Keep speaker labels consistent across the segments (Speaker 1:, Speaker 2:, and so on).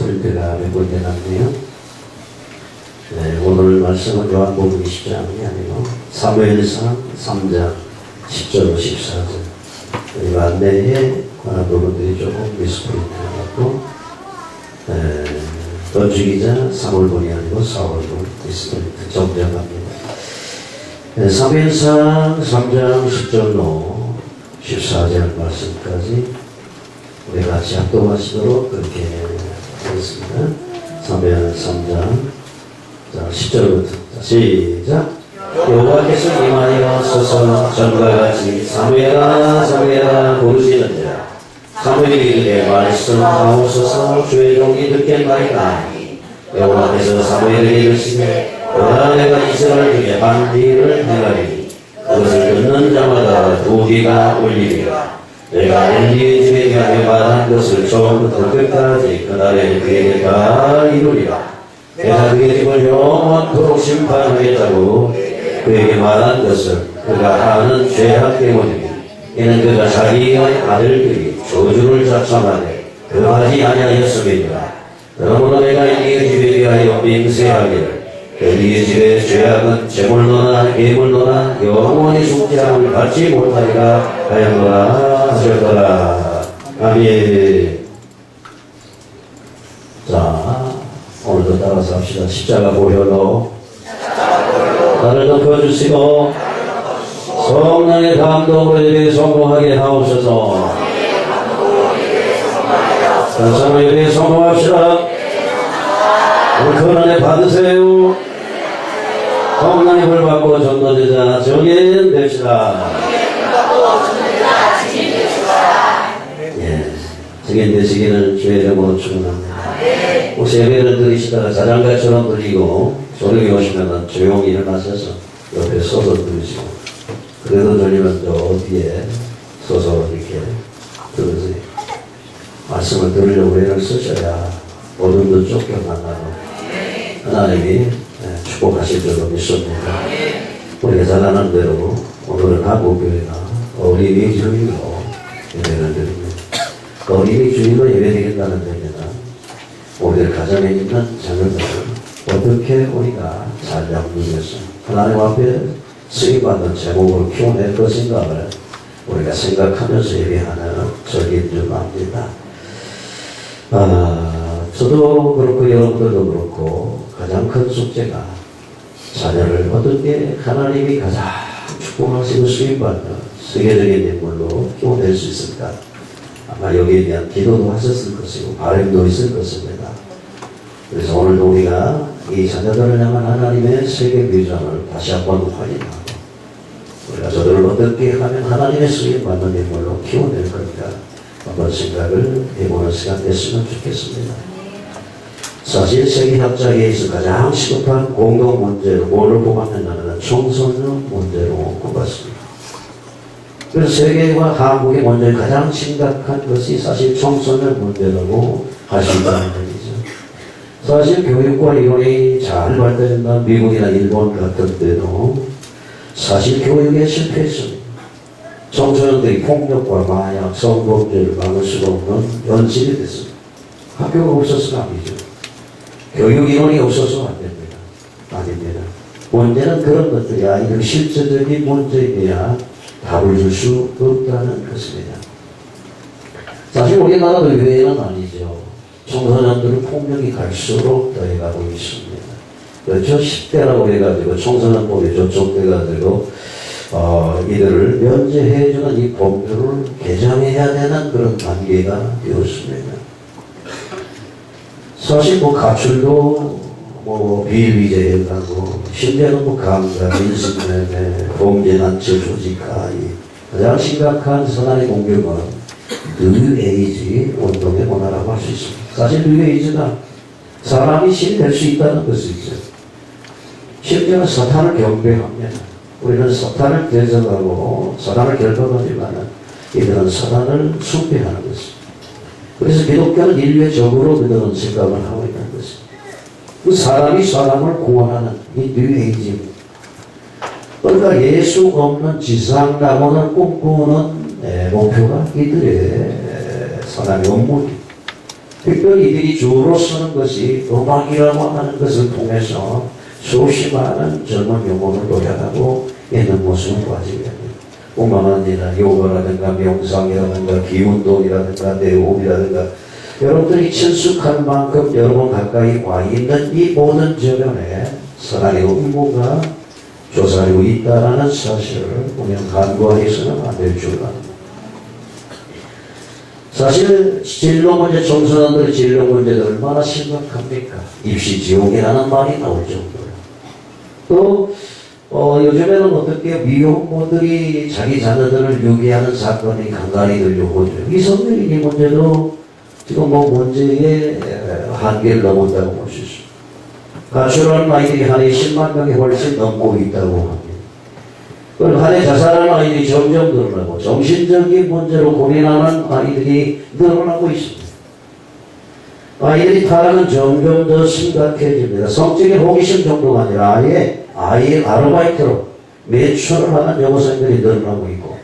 Speaker 1: 미스프린트가 몇 군데 났네요. 네, 오늘 말씀은 요한복음 20장이 아니고 사무엘상 3장 10절로 14절 이 안내에 관한 부분들이 조금 미스프린트가 났고 던지기자 사물본이 아니고 사울본 미스프린트 정정합니다. 네, 사무엘상 3장 10절로 14절 말씀까지 우리 같이 합동하시도록 그렇게 하겠습니다. 사무엘 3장 10절부터 시작. 여호와께서 임하여서서 전과 같이 사무엘아 사무엘아 부르시는지라. 사무엘이 그에게 말씀하옵소서 주의 종이 듣겠나이다. 여호와께서 사무엘에게 이르시되 보라 내가 이스라엘 중에 반기를 행하리니 그것을 듣는 자마다 두 귀가 울리리라. 내가 엘리의 집에 가며 말한 것을 처음부터 끝까지 그날에 그에게 다 이루리라. 내가 그의 집을 영원토록 심판하겠다고 그에게 말한 것은 그가 하는 죄악 때문이니 이는 그가 자기의 아들들이 저주를 자청하되 그하지 아니하였음이니라. 그러므로 내가 엘리의 집에 대하여 맹세하기를 엘리의 집의 죄악은 제물로나 예물로나 영원히 죽지 않을 받지 못하리라 하였노라 하셨더라. 아멘. 자, 오늘도 따라서 합시다. 십자가 보혈로 나를 덮어주시고 성령의 감동으로 예배에 성공하게 하옵소서. 다시 예배에 성공합시다. 우리 큰 은혜 받으세요. 성령의 불 받고 전도되자 정인 됩시다. 예, 정인 되시기를 주의 이름으로 축원합니다. 혹시 예배를 드리시다가 자장가처럼 드리고 소리가 오시면 조용히 일어나셔서 옆에 서서 들으시고 그래도 들리면 저 어디에 서서 이렇게 들으세요. 말씀을 들으려고 애를 쓰셔야 어둠도 쫓겨나가고 하나님이 축복하실 줄로 믿습니다. 우리가 잘 아는 대로 오늘은 한국교회가 어린이 주일로 예배를 드립니다. 어린이 주일로 예배드린다는 데입니다. 우리들 가정에 있는 자녀들을 어떻게 우리가 잘 양육해서 하나님 앞에 쓰임받는 제목으로 키워낼 것인가를 우리가 생각하면서 예배하는 절기인 줄 압니다. 저도 그렇고 여러분들도 그렇고 가장 큰 숙제가 자녀를 어떻게 하나님이 가장 축복하시고 쓰임받는 세계적인 인물로 키워낼 수 있을까. 아마 여기에 대한 기도도 하셨을 것이고 바람도 있을 것입니다. 그래서 오늘도 우리가 이 자녀들을 향한 하나님의 세계 비전을 다시 한번 확인하고 우리가 저들을 어떻게 하면 하나님의 쓰임받는 인물로 키워낼 건가 한번 생각을 해보는 시간 됐으면 좋겠습니다. 사실 세계학자계에서 가장 시급한 공동 문제로 뭐를 꼽았느냐면 청소년 문제로 꼽았습니다. 그래서 세계와 한국의 문제 가장 심각한 것이 사실 청소년 문제라고 할 수 있다는 얘기죠. 사실 교육과 이론이 잘 발달된 미국이나 일본 같은 데도 사실 교육에 실패했습니다. 청소년들이 폭력과 마약, 성범죄를 막을 수가 없는 현실이 됐습니다. 학교가 없어서가 아니죠. 교육 이론이 없어서 안 됩니다. 아닙니다. 문제는 그런 것들이 아니고 실제적인 문제에야 답을 줄 수 없다는 것입니다. 사실 우리나라도 유해는 아니죠. 청소년들은 폭력이 갈수록 더해가고 있습니다. 그렇죠? 10대라고 해가지고 청소년법이 조정돼가지고 이들을 면제해주는 이 법률을 개정해야 되는 그런 단계가 되었습니다. 사실 가출도 비일비재하고 심지어는 강간, 인신매매, 범죄단체 조직가입 가장 심각한 선한의 공격은 뉴에이지 운동의 문화라고 할 수 있습니다. 사실 뉴에이지가 사람이 신이 될 수 있다는 것이죠. 심지어는 사탄을 경배합니다. 우리는 사탄을 대적하고 사탄을 결박하지만 이들은 사탄을 숭배하는 것입니다. 그래서 기독교는 인류적으로 믿는 생각을 하고 있는 것입니다. 그 사람이 사람을 구원하는 이 뉴에이지입니다. 그러니까 예수 없는 지상낙원을 꿈꾸는 목표가 이들의 사람의 업무입니다. 특별히 이들이 주로 쓰는 것이 음악이라고 하는 것을 통해서 수없이 많은 젊은 영혼을 노력하고 있는 모습을 보아지게 됩니다. 뿐만 아니라 요가라든가 명상이라든가 기운동이라든가 내호흡이라든가 여러분들이 친숙할 만큼 여러분 가까이 와 있는 이 모든 주변에 선악의 음모가 조사하고 있다는 사실을 우리는 간과해서는 안 될 줄 압니다. 사실 진로 문제, 청소년들의 진로 문제도 얼마나 심각합니까? 입시 지옥이라는 말이 나올 정도로. 또 요즘에는 어떻게 미혼모들이 자기 자녀들을 유기하는 사건이 간간히 들려오고 있죠. 미성년이 이 문제도 지금 문제의 한계를 넘었다고 볼 수 있습니다. 가출한 아이들이 한 해 10만 명이 훨씬 넘고 있다고 합니다. 그리고 한 해 자살하는 아이들이 점점 늘어나고 정신적인 문제로 고민하는 아이들이 늘어나고 있습니다. 아이들이 타락은 점점 더 심각해집니다. 성적인 호기심 정도가 아니라 아예 아르바이트로 매출을 하는 여고생들이 늘어나고 있고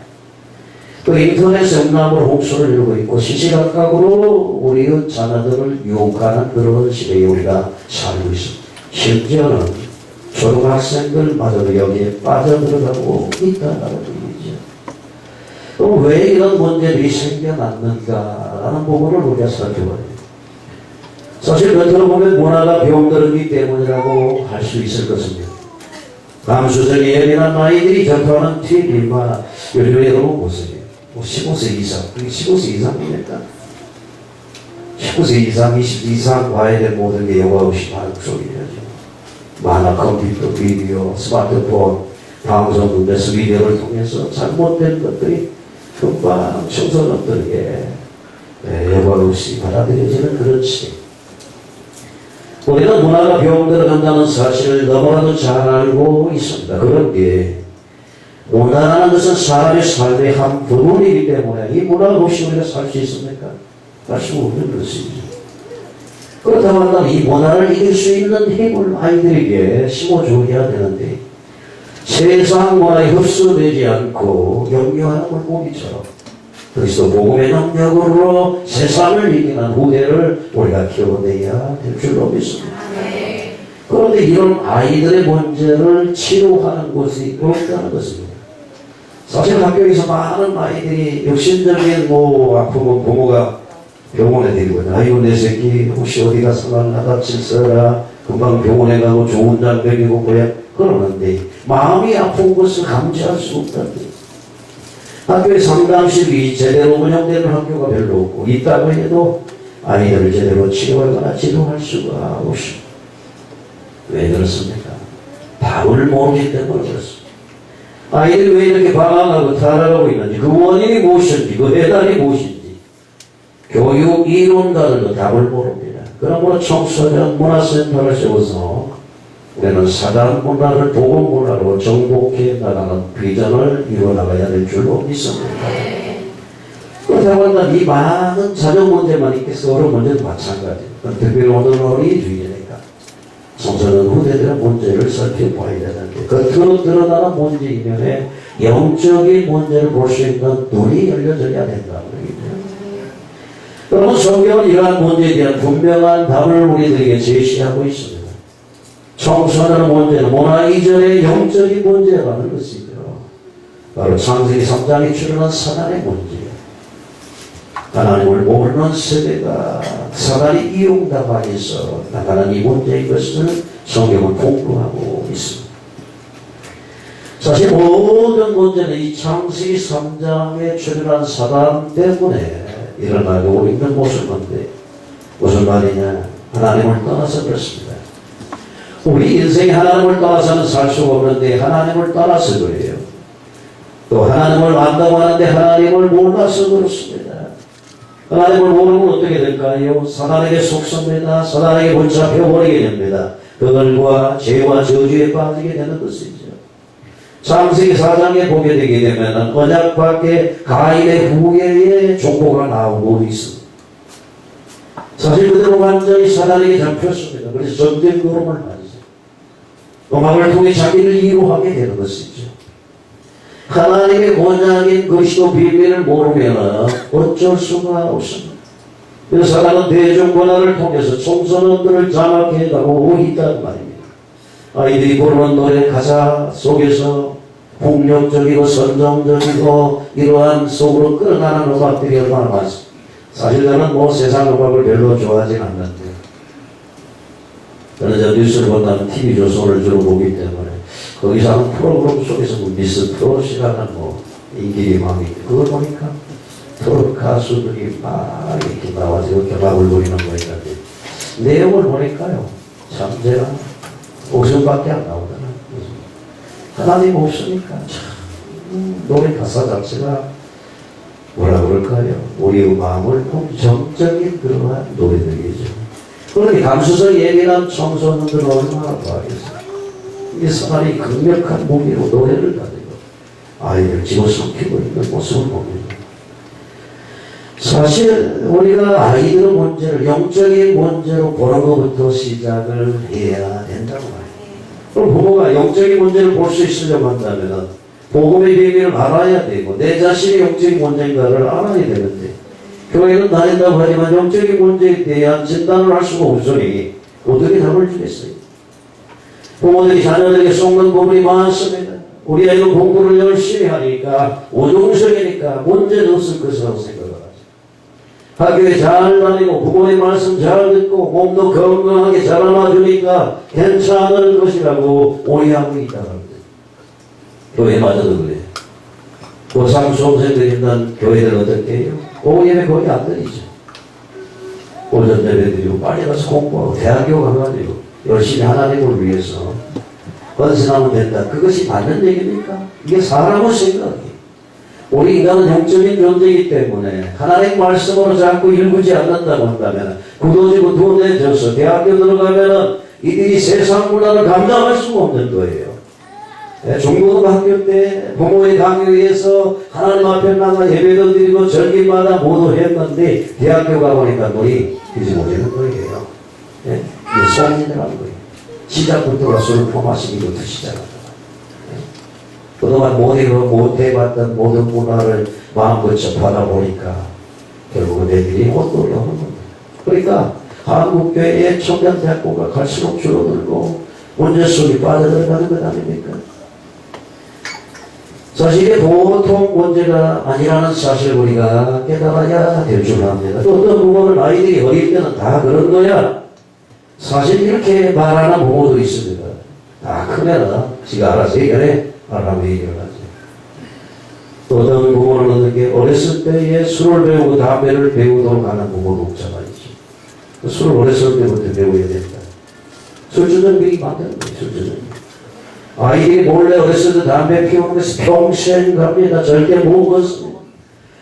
Speaker 1: 또 인터넷 음란물 홍수를 이루고 있고 시시각각으로 우리의 자녀들을 유혹하는 그런 시대에 우리가 살고 있습니다. 심지어는 초등학생들마저도 여기에 빠져들어가고 있다는 얘기죠. 또 왜 이런 문제들이 생겨났는가라는 부분을 우리가 살펴봐야 돼요. 사실 겉으로 보면 문화가 병들었기 때문이라고 할 수 있을 것입니다. 감수성이 예민한 아이들이 접하는 TV만 요즘에 너무 보세요. 15세 이상, 15세 이상입니까? 19세 이상, 20세 이상 봐야 될 모든 게 여과 없이 발육소리죠. 만화, 컴퓨터, 비디오, 스마트폰, 방송, 매스미디어를 통해서 잘못된 것들이 금방 청소년들에게 여과 없이 받아들여지는 그런 시대. 우리는 문화가 병들어간다는 사실을 너무나도 잘 알고 있습니다. 그런데 문화라는 것은 사람의 삶의 한 부분이기 때문에 이 문화 없이 우리가 살 수 있습니까? 할 수 없는 것이죠. 그렇다고 한다면 이 문화를 이길 수 있는 힘을 아이들에게 심어줘야 되는데 세상 문화에 흡수되지 않고 역류하는 물고기처럼 그리스도 복음의 능력으로 세상을 이기는 후대를 우리가 키워내야 될 줄로 믿습니다. 그런데 이런 아이들의 문제를 치료하는 곳이 없다는 것입니다. 사실 학교에서 많은 아이들이 육신적인 아픔은 부모가 병원에 데리고 있다. 아이고 내 새끼 혹시 어디 가서 나가 질서라 금방 병원에 가고 좋은 약 먹이고 그래 그러는데 마음이 아픈 것을 감지할 수 없다는 학교에 상담실이 제대로 운영되는 학교가 별로 없고 있다고 해도 아이들을 제대로 치료하거나 지도할 수가 없습니다. 왜 그렇습니까? 답을 모르기 때문에 그렇습니다. 아이들이 왜 이렇게 방황하고 타락하고 있는지 그 원인이 무엇인지 그 해답이 무엇인지 교육 이론가들도 답을 모릅니다. 그러므로 청소년 문화센터를 세워서 우리는 사단 문화를 복음 문화로 정복해 나가는 비전을 이루어나가야 될 줄로 믿습니다. 그렇다고 한다면 이 많은 자녀 문제만 있겠어 어려운 문제도 마찬가지예요. 특별히 오늘은 어린이주의니까 청소년 후대들의 문제를 살펴봐야 되는데 겉으로 드러나는 문제 이면에 영적인 문제를 볼 수 있는 눈이 열려져야 된다는 얘기죠. 그러면 성경은 이러한 문제에 대한 분명한 답을 우리들에게 제시하고 있습니다. 청소년 문제는 문화 이전의 영적인 문제라는 것이죠. 바로 창세기 3장에 출현한 사단의 문제예요. 하나님을 모르는 세대가 사단이 이용당하여서 나가는 이 문제인 것을 성경은 공부하고 있습니다. 사실 모든 문제는 이 창세기 3장에 출현한 사단 때문에 일어나고 있는 모습인데 무슨 말이냐? 하나님을 떠나서 그렇습니다. 우리 인생이 하나님을 떠나서는 살 수가 없는데 하나님을 떠나서 그래요. 또 하나님을 안다고 하는데 하나님을 몰라서 그렇습니다. 하나님을 모르면 어떻게 될까요? 사단에게 속습니다. 사단에게 붙잡혀버리게 됩니다. 그들과 죄와 저주에 빠지게 되는 것이죠. 창세기 4장에 보게 되게 되면 언약 밖에 가인의 후예의 종보가 나오고 있습니다. 사실 그대로 완전히 사단에게 잡혔습니다. 그래서 전쟁 걸음을 하죠. 음악을 통해 자기를 이루하게 되는 것이죠. 하나님의 언약인 것이도 비밀을 모르면 어쩔 수가 없습니다. 그래서 사단은 대중문화를 통해서 청소년들을 장악해가고 있다는 말입니다. 아이들이 부르는 노래 가사 속에서 폭력적이고 선정적이고 이러한 속으로 끌어가는 음악들이 얼마나 많습니다. 사실 저는 뭐 세상 음악을 별로 좋아하진 않는데 저는 저 뉴스를 본다면 TV조선을 주로 보기 때문에 거기서 하는 프로그램 속에서 뭐 미스 트롯이라는 뭐 인기망이 그걸 보니까 트롯 가수들이 막 이렇게 나와서 경악을 부리는 거 있는데 내용을 보니까요 참 제가 웃음밖에 안 나오더라. 하나님 없으니까 참 노래 가사 자체가 뭐라 그럴까요? 우리의 마음을 정적인 그러한 노래들이죠. 그러니 감수성 예민한 청소년들은 얼마나 좋아하겠어요. 이 사람이 강력한 무기로 노래를 가지고 아이를 집어삼키고 있는 모습을 봅니다. 사실 우리가 아이들의 문제를 영적인 문제로 보는 것부터 시작을 해야 된다고 말이에요. 그럼 부모가 영적인 문제를 볼 수 있으려고 한다면 복음의 비밀을 알아야 되고 내 자신이 영적인 문제인가를 알아야 되는데 교회는 다닌다고 하지만 영적인 문제에 대한 진단을 할 수가 없으니 어떻게 답을 주겠어요? 부모들이 자녀들에게 속는 부분이 많습니다. 우리 아이는 공부를 열심히 하니까 오종석이니까 문제는 없을 것이라고 생각을 하죠. 학교에 잘 다니고 부모의 말씀 잘 듣고 몸도 건강하게 자라나주니까 괜찮은 것이라고 오해하고 있다고 합니다. 교회마저도 그래요. 고3 수험생들이 있는 교회들은 어떻게 해요? 오후 예배 거의 안 드리죠. 오전 예배 드리고 빨리 가서 공부하고 대학교 가가지고 열심히 하나님을 위해서 헌신하면 된다. 그것이 맞는 얘기입니까? 이게 사람의 생각이에요. 우리 인간은 영적인 존재이기 때문에 하나님 말씀으로 자꾸 일구지 않는다고 한다면 굳어지고 둔해져서 대학교 들어가면은 이들이 세상 문화를 감당할 수가 없는 거예요. 중고등학교 때 부모의 강요에 의해서 하나님 앞에 나가 예배도 드리고 절기마다 모두 했는데 대학교 가보니까 우리 뒤집어지는 거예요. 이게 소문이라는 거예요. 시작부터가 술 포마시기부터 시작합니다. 그동안 못해봤던 모든 문화를 마음껏 받아보니까 결국은 애들이 헛놀이 하는 겁니다. 그러니까 한국교회의 청년대학교가 갈수록 줄어들고 문제 속에 빠져들어가는 것 아닙니까? 사실 이게 보통 문제가 아니라는 사실을 우리가 깨달아야 될 줄 압니다. 또 어떤 부모는 아이들이 어릴 때는 다 그런 거야. 사실 이렇게 말하는 부모도 있습니다. 다 크면은 지가 알아서 해결해. 말하면 해결하지. 또 어떤 부모는 어떻게 어렸을 때에 술을 배우고 담배를 배우도록 하는 부모도 없잖아요. 술을 어렸을 때부터 배워야 된다. 술주정비가 만드는 거예요. 술주정비. 아이들이 몰래 어렸을 때 담배 피우는 것이 평생 갑니다. 절대 못 먹었습니다.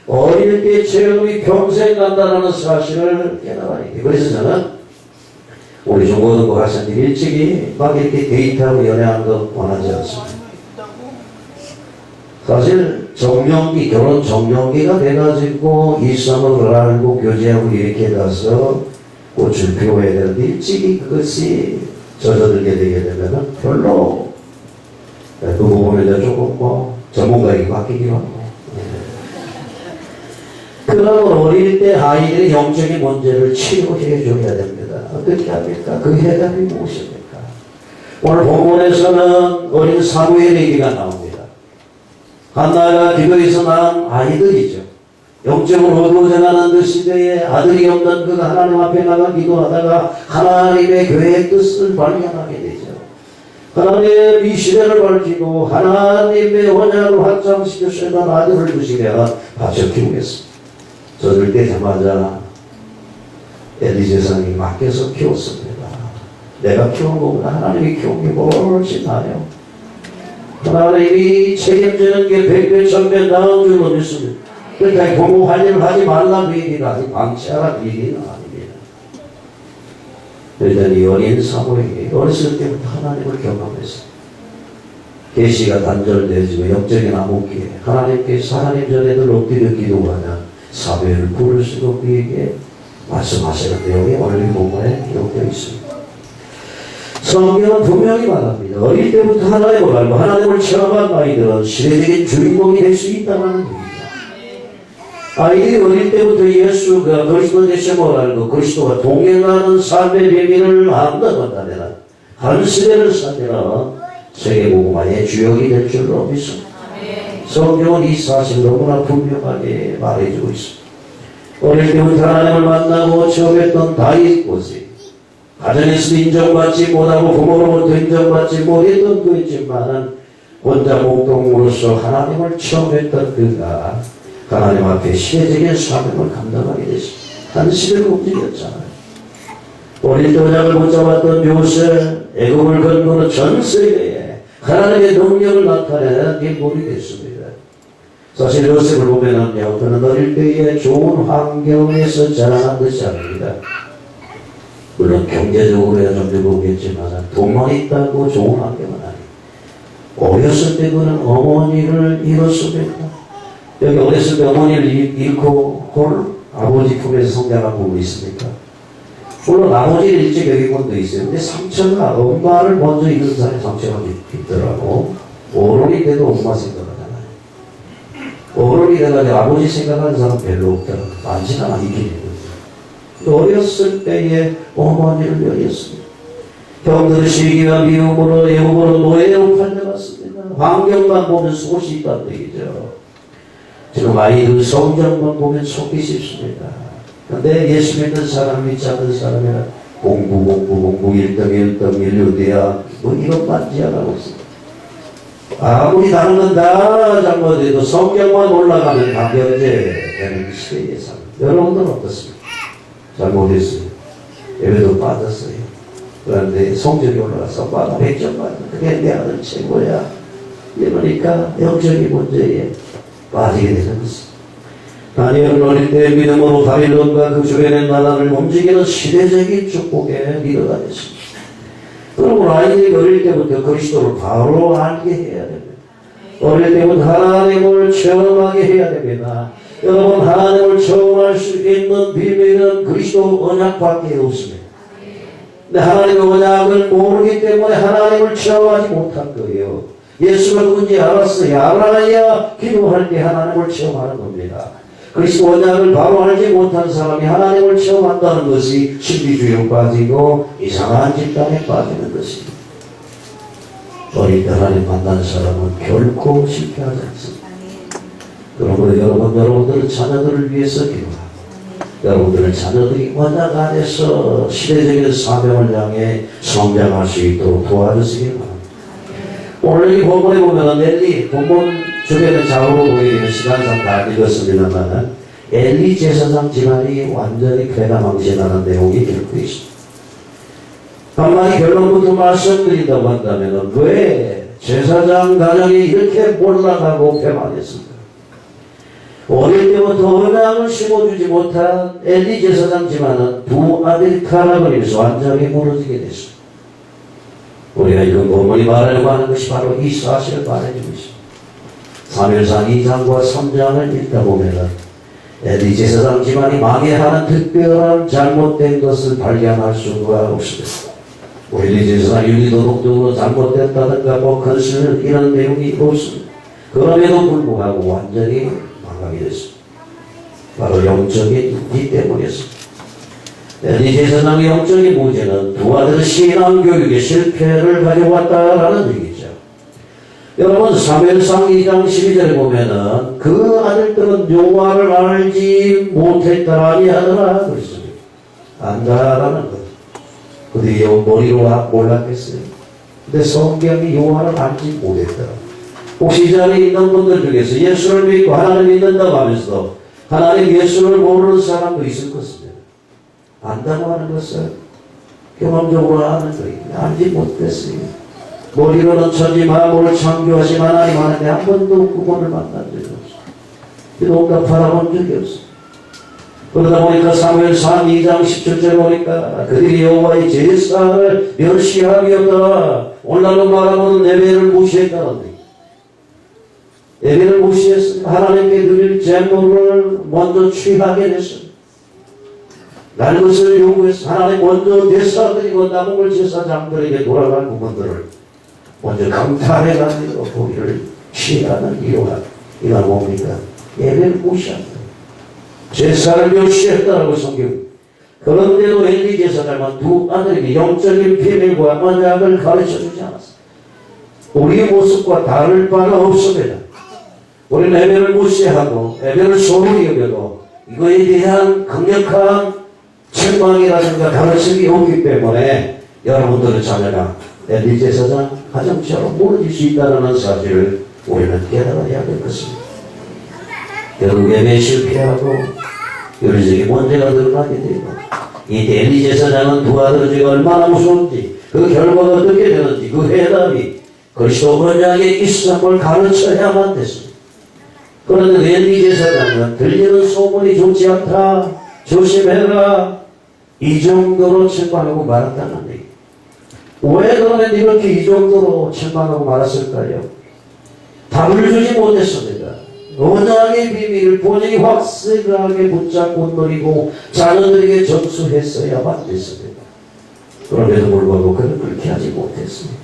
Speaker 1: 어릴 때 체험이 평생 간다는 사실을 깨달아야 돼요. 그래서 저는 우리 중고등부 학생들이 일찍이 막 이렇게 데이트하고 연애하는 거 원하지 않습니다. 사실 정년기, 결혼 정년기가 돼가지고 이성을 알고 교제하고 이렇게 가서 꽃을 피워야 되는데 일찍이 그것이 젖어들게 되게 되면은 별로 그 부분에 대해 조금 뭐 전문가에게 맡기기로 하고. 그러면 어릴 때 아이들의 영적인 문제를 치료해 줘야 됩니다. 어떻게 합니까? 그 해답이 무엇입니까? 오늘 본문에서는 어린 사무엘 얘기가 나옵니다. 한나가 기도에서 낳은 아이들이죠. 영적으로 어두워져가는 그 시대에 아들이 없는 그가 하나님 앞에 나가 기도하다가 하나님의 교회의 뜻을 발견하게 되죠. 하나님 이 시대를 밝히고 하나님의 언약을 확장시켜주시는 아들을 주시면 바쳐 키우겠습니다. 저들 되자마자 엘리 제사장이 맡겨서 키웠습니다. 내가 키운 것보다 하나님이 키운 게 훨씬 나아요. 하나님이 책임지는 게 백배 천배 나은 줄로 믿습니다. 그러니까 부모 할 일을 하지 말라는 얘기가 아니고 방치하라는 얘기는 아닙니다. 그러더니 어린 사무엘이 어렸을 때부터 하나님을 경험했습니다. 계시가 단절되어지고 영적인 암흑기에 하나님께서 하나님 전에도 엎드려 기도하면 사무엘을 부르시고 그에게 말씀하시는 내용이 오늘 본문에 기록되어 있습니다. 성경은 분명히 말합니다. 어릴 때부터 하나님을 알고 하나님을 체험한 아이들은 시대적인 주인공이 될 수 있다는 얘기입니다. 아이들이 어릴 때부터 예수가 그리스도 되심을 알고 그리스도가 동행하는 삶의 비밀을 안다면 한 시대를 살면 세계복음화의 주역이 될 줄로 믿습니다. 성경은 이 사실을 너무나 분명하게 말해주고 있습니다. 어릴 때부터 하나님을 만나고 처음 했던 다윗 곳이 가정에서 인정받지 못하고 부모로부터 인정받지 못했던 그였지만 혼자 목동으로서 하나님을 처음 했던 그가 하나님 앞에 시대적인 사명을 감당하게 됐습니다. 한 시대를 움직였잖아요. 어릴 때 언약을 못 잡았던 요셉, 애굽을 건너는 전 세계에 하나님의 능력을 나타내는 인물이 됐습니다. 사실 요셉을 보면은요, 그는 어릴 때에 좋은 환경에서 자라난 것이 아닙니다. 물론 경제적으로야 좀 들어오겠지만 돈만 있다고 좋은 환경은 아니에요. 어렸을 때 그는 어머니를 잃었습니다. 여기 어렸을 때 어머니를 잃고 홀 아버지 품에서 성장한 부분이 있습니까? 물론 아버지를 일찍 여긴 것도 있어요. 근데 상처가 엄마를 먼저 잃은 사람의 상처가 있더라고. 어른이 돼도 엄마 생각하잖아요. 어른이 돼가지고 아버지 생각하는 사람 별로 없더라고. 많지는 않긴 해요. 어렸을 때에 어머니를 잃었습니다. 형들의 시기와 미움으로 애국으로 노예로 팔려갔습니다. 환경만 보면 속이 있다는 얘기죠. 지금 아이들 성적만 보면 속이 쉽습니다. 근데 예수 믿는 사람, 믿지 않는 사람이라 공부 1등 1류대학 뭐 이것만 지어가고 있습니다. 아무리 다른 건 다 잘못해도 성경만 올라가면 다 변제되는 시대에 삽니다. 여러분들은 어떻습니까? 잘못했어요. 예배도 빠졌어요. 그런데 성적이 올라가서 막 100점 받는 그게 내 아들 최고야. 이러니까 영적인 문제에 빠지게 되는 것입니다. 다니엘은 어릴 때 믿음으로 바빌론과 그 주변의 나라를 움직이는 시대적인 축복의 리더가 됐습니다. 그러므로 아이들이 어릴 때부터 그리스도를 바로 알게 해야 됩니다. 어릴 때부터 하나님을 체험하게 해야 됩니다. 여러분, 하나님을 체험할 수 있는 비밀은 그리스도 언약밖에 없습니다. 근데 하나님의 언약을 모르기 때문에 하나님을 체험하지 못한 거예요. 예수가 누군지 알았어요. 알아야 기도할 때 하나님을 체험하는 겁니다. 그리스도 언약을 바로 알지 못한 사람이 하나님을 체험한다는 것이 신비주의로 빠지고 이상한 집단에 빠지는 것입니다. 어릴 때 하나님 만난 사람은 결코 실패하지 않습니다. 그러므로 여러분들은 자녀들을 위해서 기도하고 여러분들은 자녀들이 언약 안에서 시대적인 사명을 향해 성장할 수 있도록 도와주시기 바랍니다. 오늘 이 본문에 보면 엘리, 본문 주변에 좌우로 보이는 시간상 다 읽었습니다만 엘리 제사장 집안이 완전히 패가망신하는 내용이 들고 있습니다. 한마디 결론부터 말씀드린다고 한다면 왜 제사장 가정이 이렇게 몰락하고 패망했습니까? 어릴 때부터 언약을 심어주지 못한 엘리 제사장 집안은 두 아들이 타락을 완전히 무너지게 됐습니다. 우리가 이런 본문이 말하려고 하는 것이 바로 이 사실을 말해주고 있습니다. 사무엘상 2장과 3장을 읽다 보면 엘리 제사장 집안이 망해하는 특별한 잘못된 것을 발견할 수가 없습니다. 엘리 제사장 윤리도덕적으로 잘못됐다든가 큰술 이런 내용이 없습니다. 그럼에도 불구하고 완전히 망하게 됐습니다. 바로 영적인 무지 때문이었습니다. 엘리 제사장의 영적인 문제는 두 아들의 신앙교육의 실패를 가져왔다라는 얘기죠. 여러분, 사무엘상 2장 12절에 보면은 그 아들들은 여호와를 알지 못했다 아니하더라 그랬습니다. 안다라는 것. 그들이 머리로 몰랐겠어요. 근데 성경이 여호와를 알지 못했더라. 혹시 이 자리에 있는 분들 중에서 예수를 믿고 하나님을 믿는다고 하면서 하나님 예수를 모르는 사람도 있을 것입니다. 안다고 하는 것은 경험적으로 아는 거예요. 알지 못했어요. 머리로는 천지 만물을 창조하신 하나님 하는데 한 번도 그분을 만난 적이 없어요. 응답 바라본 적이 없어요. 그러다 보니까 사무엘상 2장 17절 보니까 그들이 여호와의 제사를 멸시하기였다. 오늘날로 말하면 예배를 무시했다는데 예배를 무시했으니 하나님께 드릴 제물을 먼저 취하게 됐습니다. 날 것을 요구해서 하나님 먼저 제사드리고 남은 걸 제사장들에게 돌아간 부분들을 먼저 강탈해가지고 고기를 취하는 이유가 이건 뭡니까? 예배를 무시한다. 제사를 멸시했다라고 성경. 그런데도 엘리 제사장은 두 아들에게 영적인 비밀과 언약을 가르쳐주지 않았습니다. 우리의 모습과 다를 바가 없습니다. 우리는 에벨을 무시하고 에벨을 소홀히 여겨도 이거에 대한 강력한 책망이라든가 가르침이 없기 때문에 여러분들의 자녀가 엘리 제사장 가정처럼 무너질 수 있다는 사실을 우리는 깨달아야 될 것입니다. 결국 예배에 실패하고 윤리적인 문제가 드러나게 되고 이 엘리 제사장은 두 아들의 죄가 얼마나 무서운지 그 결과가 어떻게 되는지 그 해답이 그리스도 언약에 있음을 가르쳐야만 됐습니다. 그런데 엘리 제사장은 들리는 소문이 좋지 않다, 조심해라, 이 정도로 책망하고 말았다는 얘기. 왜 그러면 이렇게 이 정도로 책망하고 말았을까요? 답을 주지 못했습니다. 언약의 비밀을 본인이 확실하게 붙잡고 누리고 자녀들에게 전수했어야만 됐습니다. 그럼에도 불구하고 그는 그렇게 하지 못했습니다.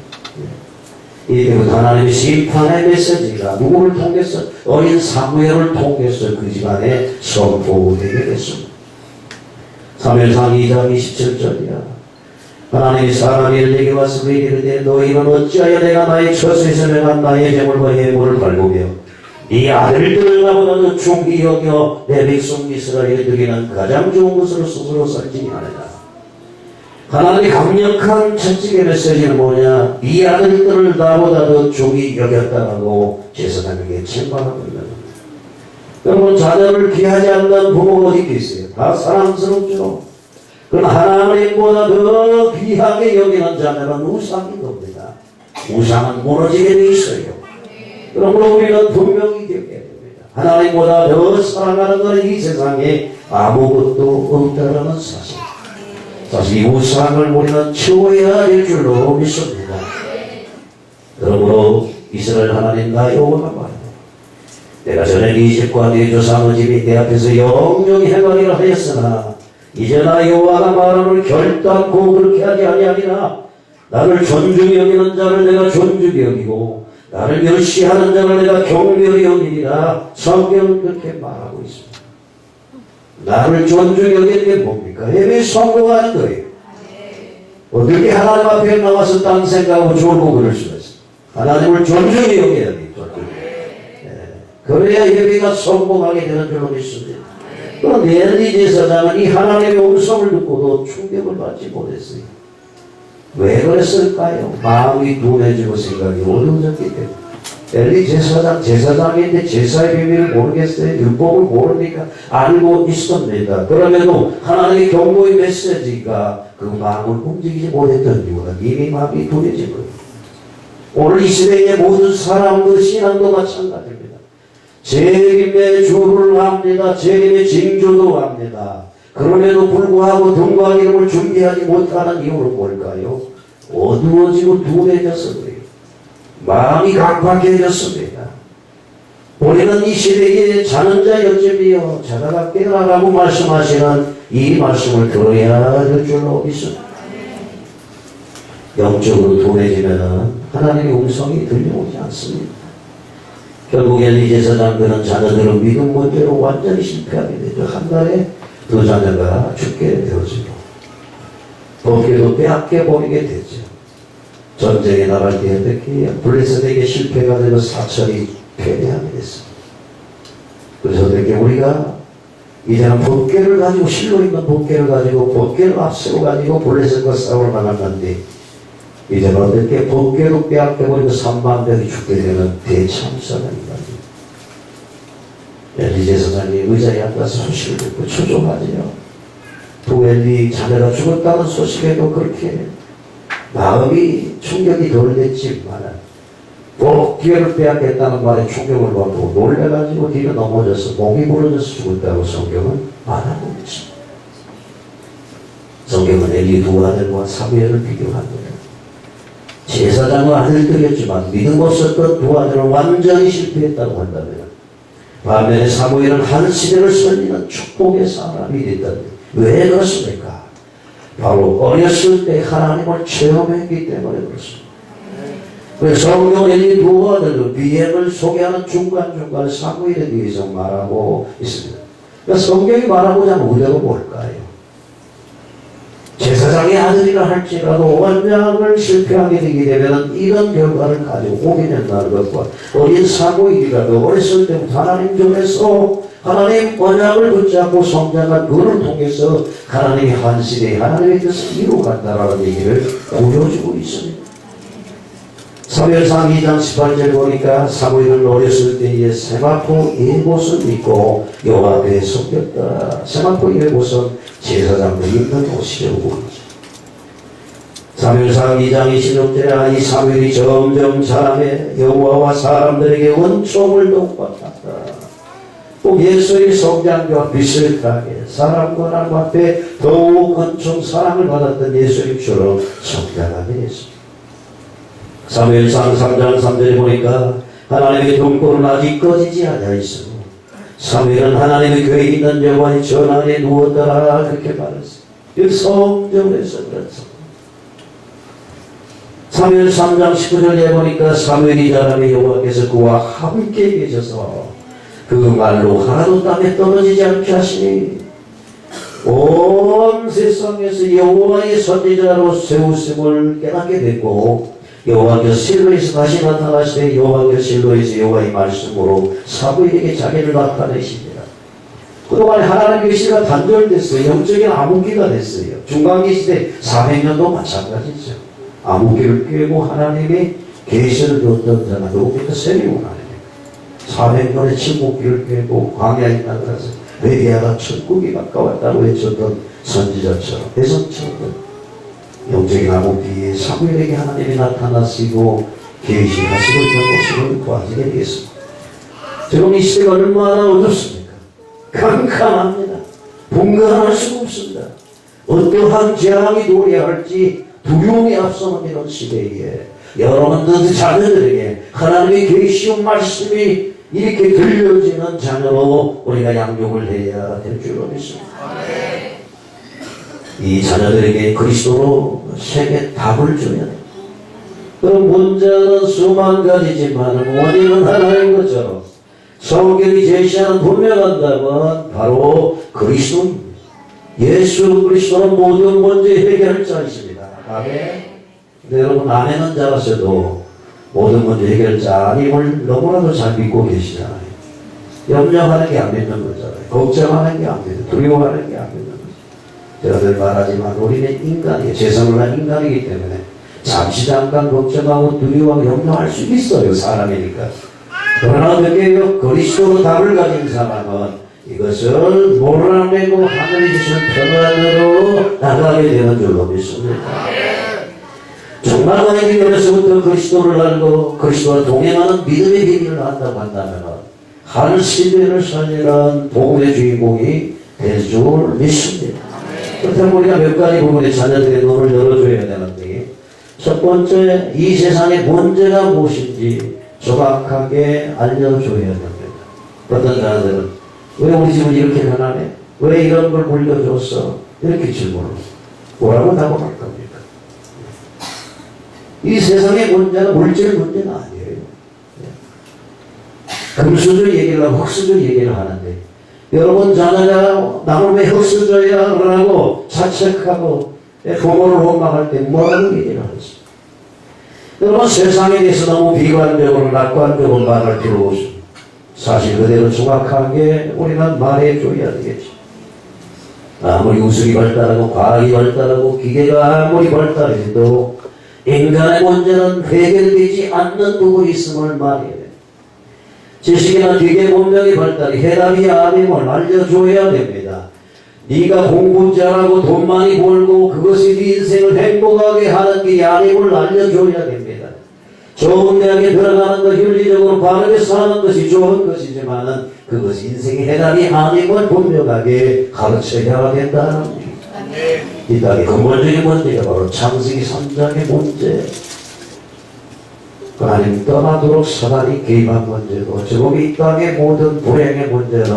Speaker 1: 이 때문에 하나님의 심판의 메시지가 누구를 통해서 어린 사무엘을 통해서 그 집안에 선포되게 됐습니다. 사무엘상 2장 27절이야. 하나님이 사람에게 와서 그에게 이르되 너희는 어찌하여 내가 나의 처소에서 내가 나의 재물과 예물을 갈구며 이 아들들을 나보다도 중히 여겨 내 백성 이스라엘에게는 가장 좋은 것으로 스스로 살지 않으라. 하나님의 강력한 채찍의 메시지는 뭐냐? 이 아들들을 나보다도 중히 여겼다라고 제사장에게 책망하고 있는 겁니다. 여러분, 자녀를 귀하지 않는 부모가 어디 있어요? 다 사랑스럽죠. 그러나 하나님보다 더 귀하게 여기는 자녀는 우상인 겁니다. 우상은 무너지게 돼 있어요. 그러므로 우리는 분명히 기억해야 됩니다. 하나님보다 더 사랑하는 것은 이 세상에 아무것도 없다는 사실. 사실 이 우상을 우리는 치워야 될 줄로 믿습니다. 그러므로 이스라엘 하나님 나 여호와가 말하노 내가 전에 네 집과 네 조상의 집이 내 앞에서 영영히 행하리라 하였으나 이제 나 여호와가 말하노니 결단코 그렇게 하지 아니하리라. 나를 존중히 여기는 자를 내가 존중히 여기고 나를 멸시하는 자를 내가 경멸히 여기리라. 성경은 그렇게 말하고 있습니다. 나를 존중히 여기는 게 뭡니까? 예배에 성공하는 거예요. 어떻게 하나님 앞에 나와서 딴 생각하고 졸고 그럴 수가 있어요. 하나님을 존중히 여겨야 돼요. 그래야 예배가 성공하게 되는 줄로 믿습니다. 그런데 엘리 제사장은 이 하나님의 음성을 듣고도 충격을 받지 못했어요. 왜 그랬을까요? 마음이 둔해지고 생각이 어두워졌기 때문에. 엘리 제사장인데 제사의 비밀을 모르겠어요? 율법을 모르니까 알고 있었습니다. 그러면도 하나님의 경고의 메시지가 그 마음을 움직이지 못했던 이유는 이미 마음이 둔해진 거예요. 오늘 이 시대의 모든 사람들 신앙도 마찬가지입니다. 재림의 주를 합니다. 재림의 징조도 합니다. 그럼에도 불구하고 등과 기름을 준비하지 못하는 이유는 뭘까요? 어두워지고 둔해져서 그래요. 마음이 각박해졌습니다. 우리는 이 시대에 자는 자 여점이여 자다가 깨어나라고 말씀하시는 이 말씀을 들어야 될 줄로 믿습니다. 영적으로 둔해지면 하나님의 음성이 들려오지 않습니다. 결국 엘리 제사장 그는 자녀들은 믿음 문제로 완전히 실패하게 되죠. 한 달에 두 자녀가 죽게 되어지고 법궤도 빼앗겨 버리게 되죠. 전쟁에 나갈 때 어떻게 블레셋에게 실패가 되고 사천이 패배하게 됐습니다. 그래서 어떻게 우리가 이제는 법궤를 가지고 실로 있는 법궤를 가지고 법궤를 앞세워 가지고 블레셋과 싸울 만한 건데 이제는 어떻게 법궤로 빼앗겨버리고 3만 명이 죽게 되는 대참사가 있다. 엘리 제사장이 의자에 앉아서 소식을 듣고 초조하지요. 또 엘리 자녀가 죽었다는 소식에도 그렇게 마음이 충격이 덜 됐지만 법궤를 빼앗겼다는 말에 충격을 받고 놀래가지고 뒤로 넘어져서 몸이 부러져서 죽었다고 성경은 말하고 있습니다. 성경은 엘리 두 아들과 사무엘을 비교합니다. 제사장은 아들들이었지만 믿음 없었던 두 아들은 완전히 실패했다고 한다면 반면에 사무엘은 한 시대를 살리는 축복의 사람이 됐다니 왜 그렇습니까? 바로 어렸을 때 하나님을 체험했기 때문에 그렇습니다. 그래서 성경 엘리 두 아들도 비행을 소개하는 중간중간 사무엘에 대해서 말하고 있습니다. 그러니까 성경이 말하고자 하는 우려가 뭘까요? 제사장의 아들이라 할지라도 원장을 실패하게 되게 되면 이런 결과를 가지고 오게 된다는 것과 어린 사모일이라도 어렸을 때부터 하나님 전에서 하나님 언약을 붙잡고 성장한 그를 통해서 하나님의 한시대에 하나님의 뜻을 이루어간다라는 얘기를 보여주고 있습니다. 사무엘상 2장 18절 보니까 사무엘은 어렸을 때에 세마포 예봇을 입고 여호와 앞에 섬겼다. 세마포 예봇은 제사장들이 입는 옷이라고. 사무엘상 2장 26절에 이 사무엘이 점점 자라매 여호와와 사람들에게 은총을 더욱 받았다. 꼭 예수의 성장과 비슷하게 사람과 하나님 앞에 더욱 은총 사랑을 받았던 예수님처럼 성장하게 됐습니다. 사무엘상 3장 3절에 보니까 하나님의 등불은 아직 꺼지지 않아 있어. 사무엘은 하나님의 교회에 있는 여호와의 전 안에 누웠더라 그렇게 말했어요. 이 성경에서 그랬어. 사무엘 3장 19절에 보니까 사무엘이 자라매 여호와께서 그와 함께 계셔서 그 말로 하나도 땅에 떨어지지 않게 하시니 온 세상에서 여호와의 선지자로 세우심을 깨닫게 됐고 여호와께서 실로에서 다시 나타나시되 여호와께서 실로에서 여호와의 말씀으로 사무엘에게 자기를 나타내십니다. 그동안 하나님의 계시가 단절됐어요. 영적인 암흑기가 됐어요. 중간기 시대 400년도 마찬가지죠. 암흑기를 깨고 하나님의 계시를 줬던 자가 누굽니까? 세리온 하나님. 400년의 침묵기를 깨고 광야에 나가서 메디아가 천국이 가까웠다고 외쳤던 선지자처럼 대선처럼 영적인 암흑기에 사무엘에게 하나님이 나타나시고 계시하시고 있는 모습을 보아지게 되겠습니다. 지금 이 시대가 얼마나 어둡습니까? 캄캄합니다. 분간할 수가 없습니다. 어떠한 재앙이 도래할지 두려움이 앞서는 이런 시대에 여러분들 자녀들에게 하나님의 계시온 말씀이 이렇게 들려지는 자녀로 우리가 양육을 해야 될 줄로 믿습니다. 이 자녀들에게 그리스도로 세계 답을 줘야 됩니다. 그럼 문제는 수만 가지지만 원인은 하나인 것처럼 성경이 제시하는 분명한 답은 바로 그리스도입니다. 예수 그리스도는 모든 문제 해결자이십니다. 아멘. 근데 여러분 아멘은 잘하셔도 모든 문제 해결자 아님을 너무나도 잘 믿고 계시잖아요. 염려하는 게 안 믿는 거잖아요. 걱정하는 게 안 믿는, 두려워하는 게 안 믿는 거죠. 제가 늘 말하지만 우리는 인간이에요. 죄성을 한 인간이기 때문에 잠시 잠깐 걱정하고 두려워하고 염려할 수 있어요. 사람이니까. 그러나 어떻게요? 그리스도로 답을 가진 사람은 이것을 몰아내고 하늘이 주신 평안으로 나가게 되는 줄로 믿습니다. 정말 만약에 어려서부터 그리스도를 알고 그리스도와 동행하는 믿음의 비밀을 안다고 한다면 하늘 시대를 살리는 복음의 주인공이 될 줄 믿습니다. 그렇다면 우리가 몇 가지 부분에 자녀들의 눈을 열어줘야 되는데 첫 번째, 이 세상의 문제가 무엇인지 정확하게 알려줘야 됩니다. 어떤 자녀들은 왜 우리 집은 이렇게 변하네? 왜 이런 걸 물려줬어? 이렇게 질문을 뭐라고 답을 할 겁니까? 이 세상의 문제는 물질 문제가 아니에요. 금수저 얘기를 하고 흙수저 얘기를 하는데 여러분 자녀가 나를 왜 흙수저야 라고 자책하고 부모를 원망할 때 뭐라고 얘기를 하겠습니까? 여러분 세상에 대해서 너무 비관적으로 낙관적으로 말할 필요 없습니다. 사실 그대로 정확하게 우리는 말해줘야 되겠죠. 아무리 우수기 발달하고 과학이 발달하고 기계가 아무리 발달해도 인간의 문제는 해결되지 않는 부분이 있음을 말해야 돼요. 지식이나 기계 문명의 발달이 해답이 아님을 알려줘야 됩니다. 네가 공부 잘하고 돈 많이 벌고 그것이 네 인생을 행복하게 하는 게 아님을 알려줘야 됩니다. 좋은 대학에 들어가는 것, 윤리적으로 바르게 사는 것이 좋은 것이지만은 그것이 인생의 해답이 아님을 분명하게 가르쳐야 된다는 겁니다. 이 땅의 근본적인 문제가 바로 창세기 3장의 문제. 하나님 떠나도록 사단이 개입한 문제고 지금 이 땅의 모든 불행의 문제는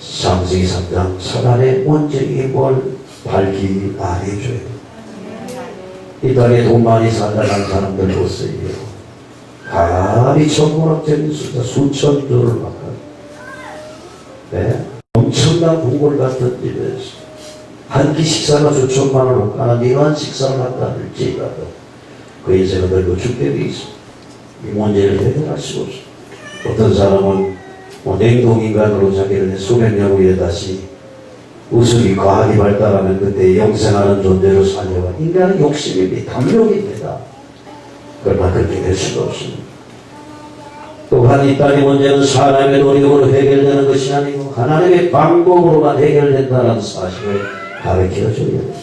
Speaker 1: 창세기 3장 사단의 문제임을 밝히 말해줘야 됩니다. 이 땅에 돈 많이 살아가는 사람들 보세요. 감히 천문학적인 숫자 수천 조를 바꿔. 네? 엄청난 궁궐 같은 집에서 한 끼 식사가 수천만 원을 하나 미만 식사를 한다 할지라도 그 인생은 늙어 죽게 돼 있어. 이 문제를 해결할 수가 없어. 어떤 사람은 냉동인간으로 자기를 수백 년 후에 다시 의술이 과학이 발달하면 그때 영생하는 존재로 살려가. 인간은 욕심입니다. 탐욕입니다. 그러나 그렇게 될 수가 없습니다. 또한 이 땅의 문제는 사람의 노력으로 해결되는 것이 아니고 하나님의 방법으로만 해결된다는 사실을 가르쳐줘야 됩니다.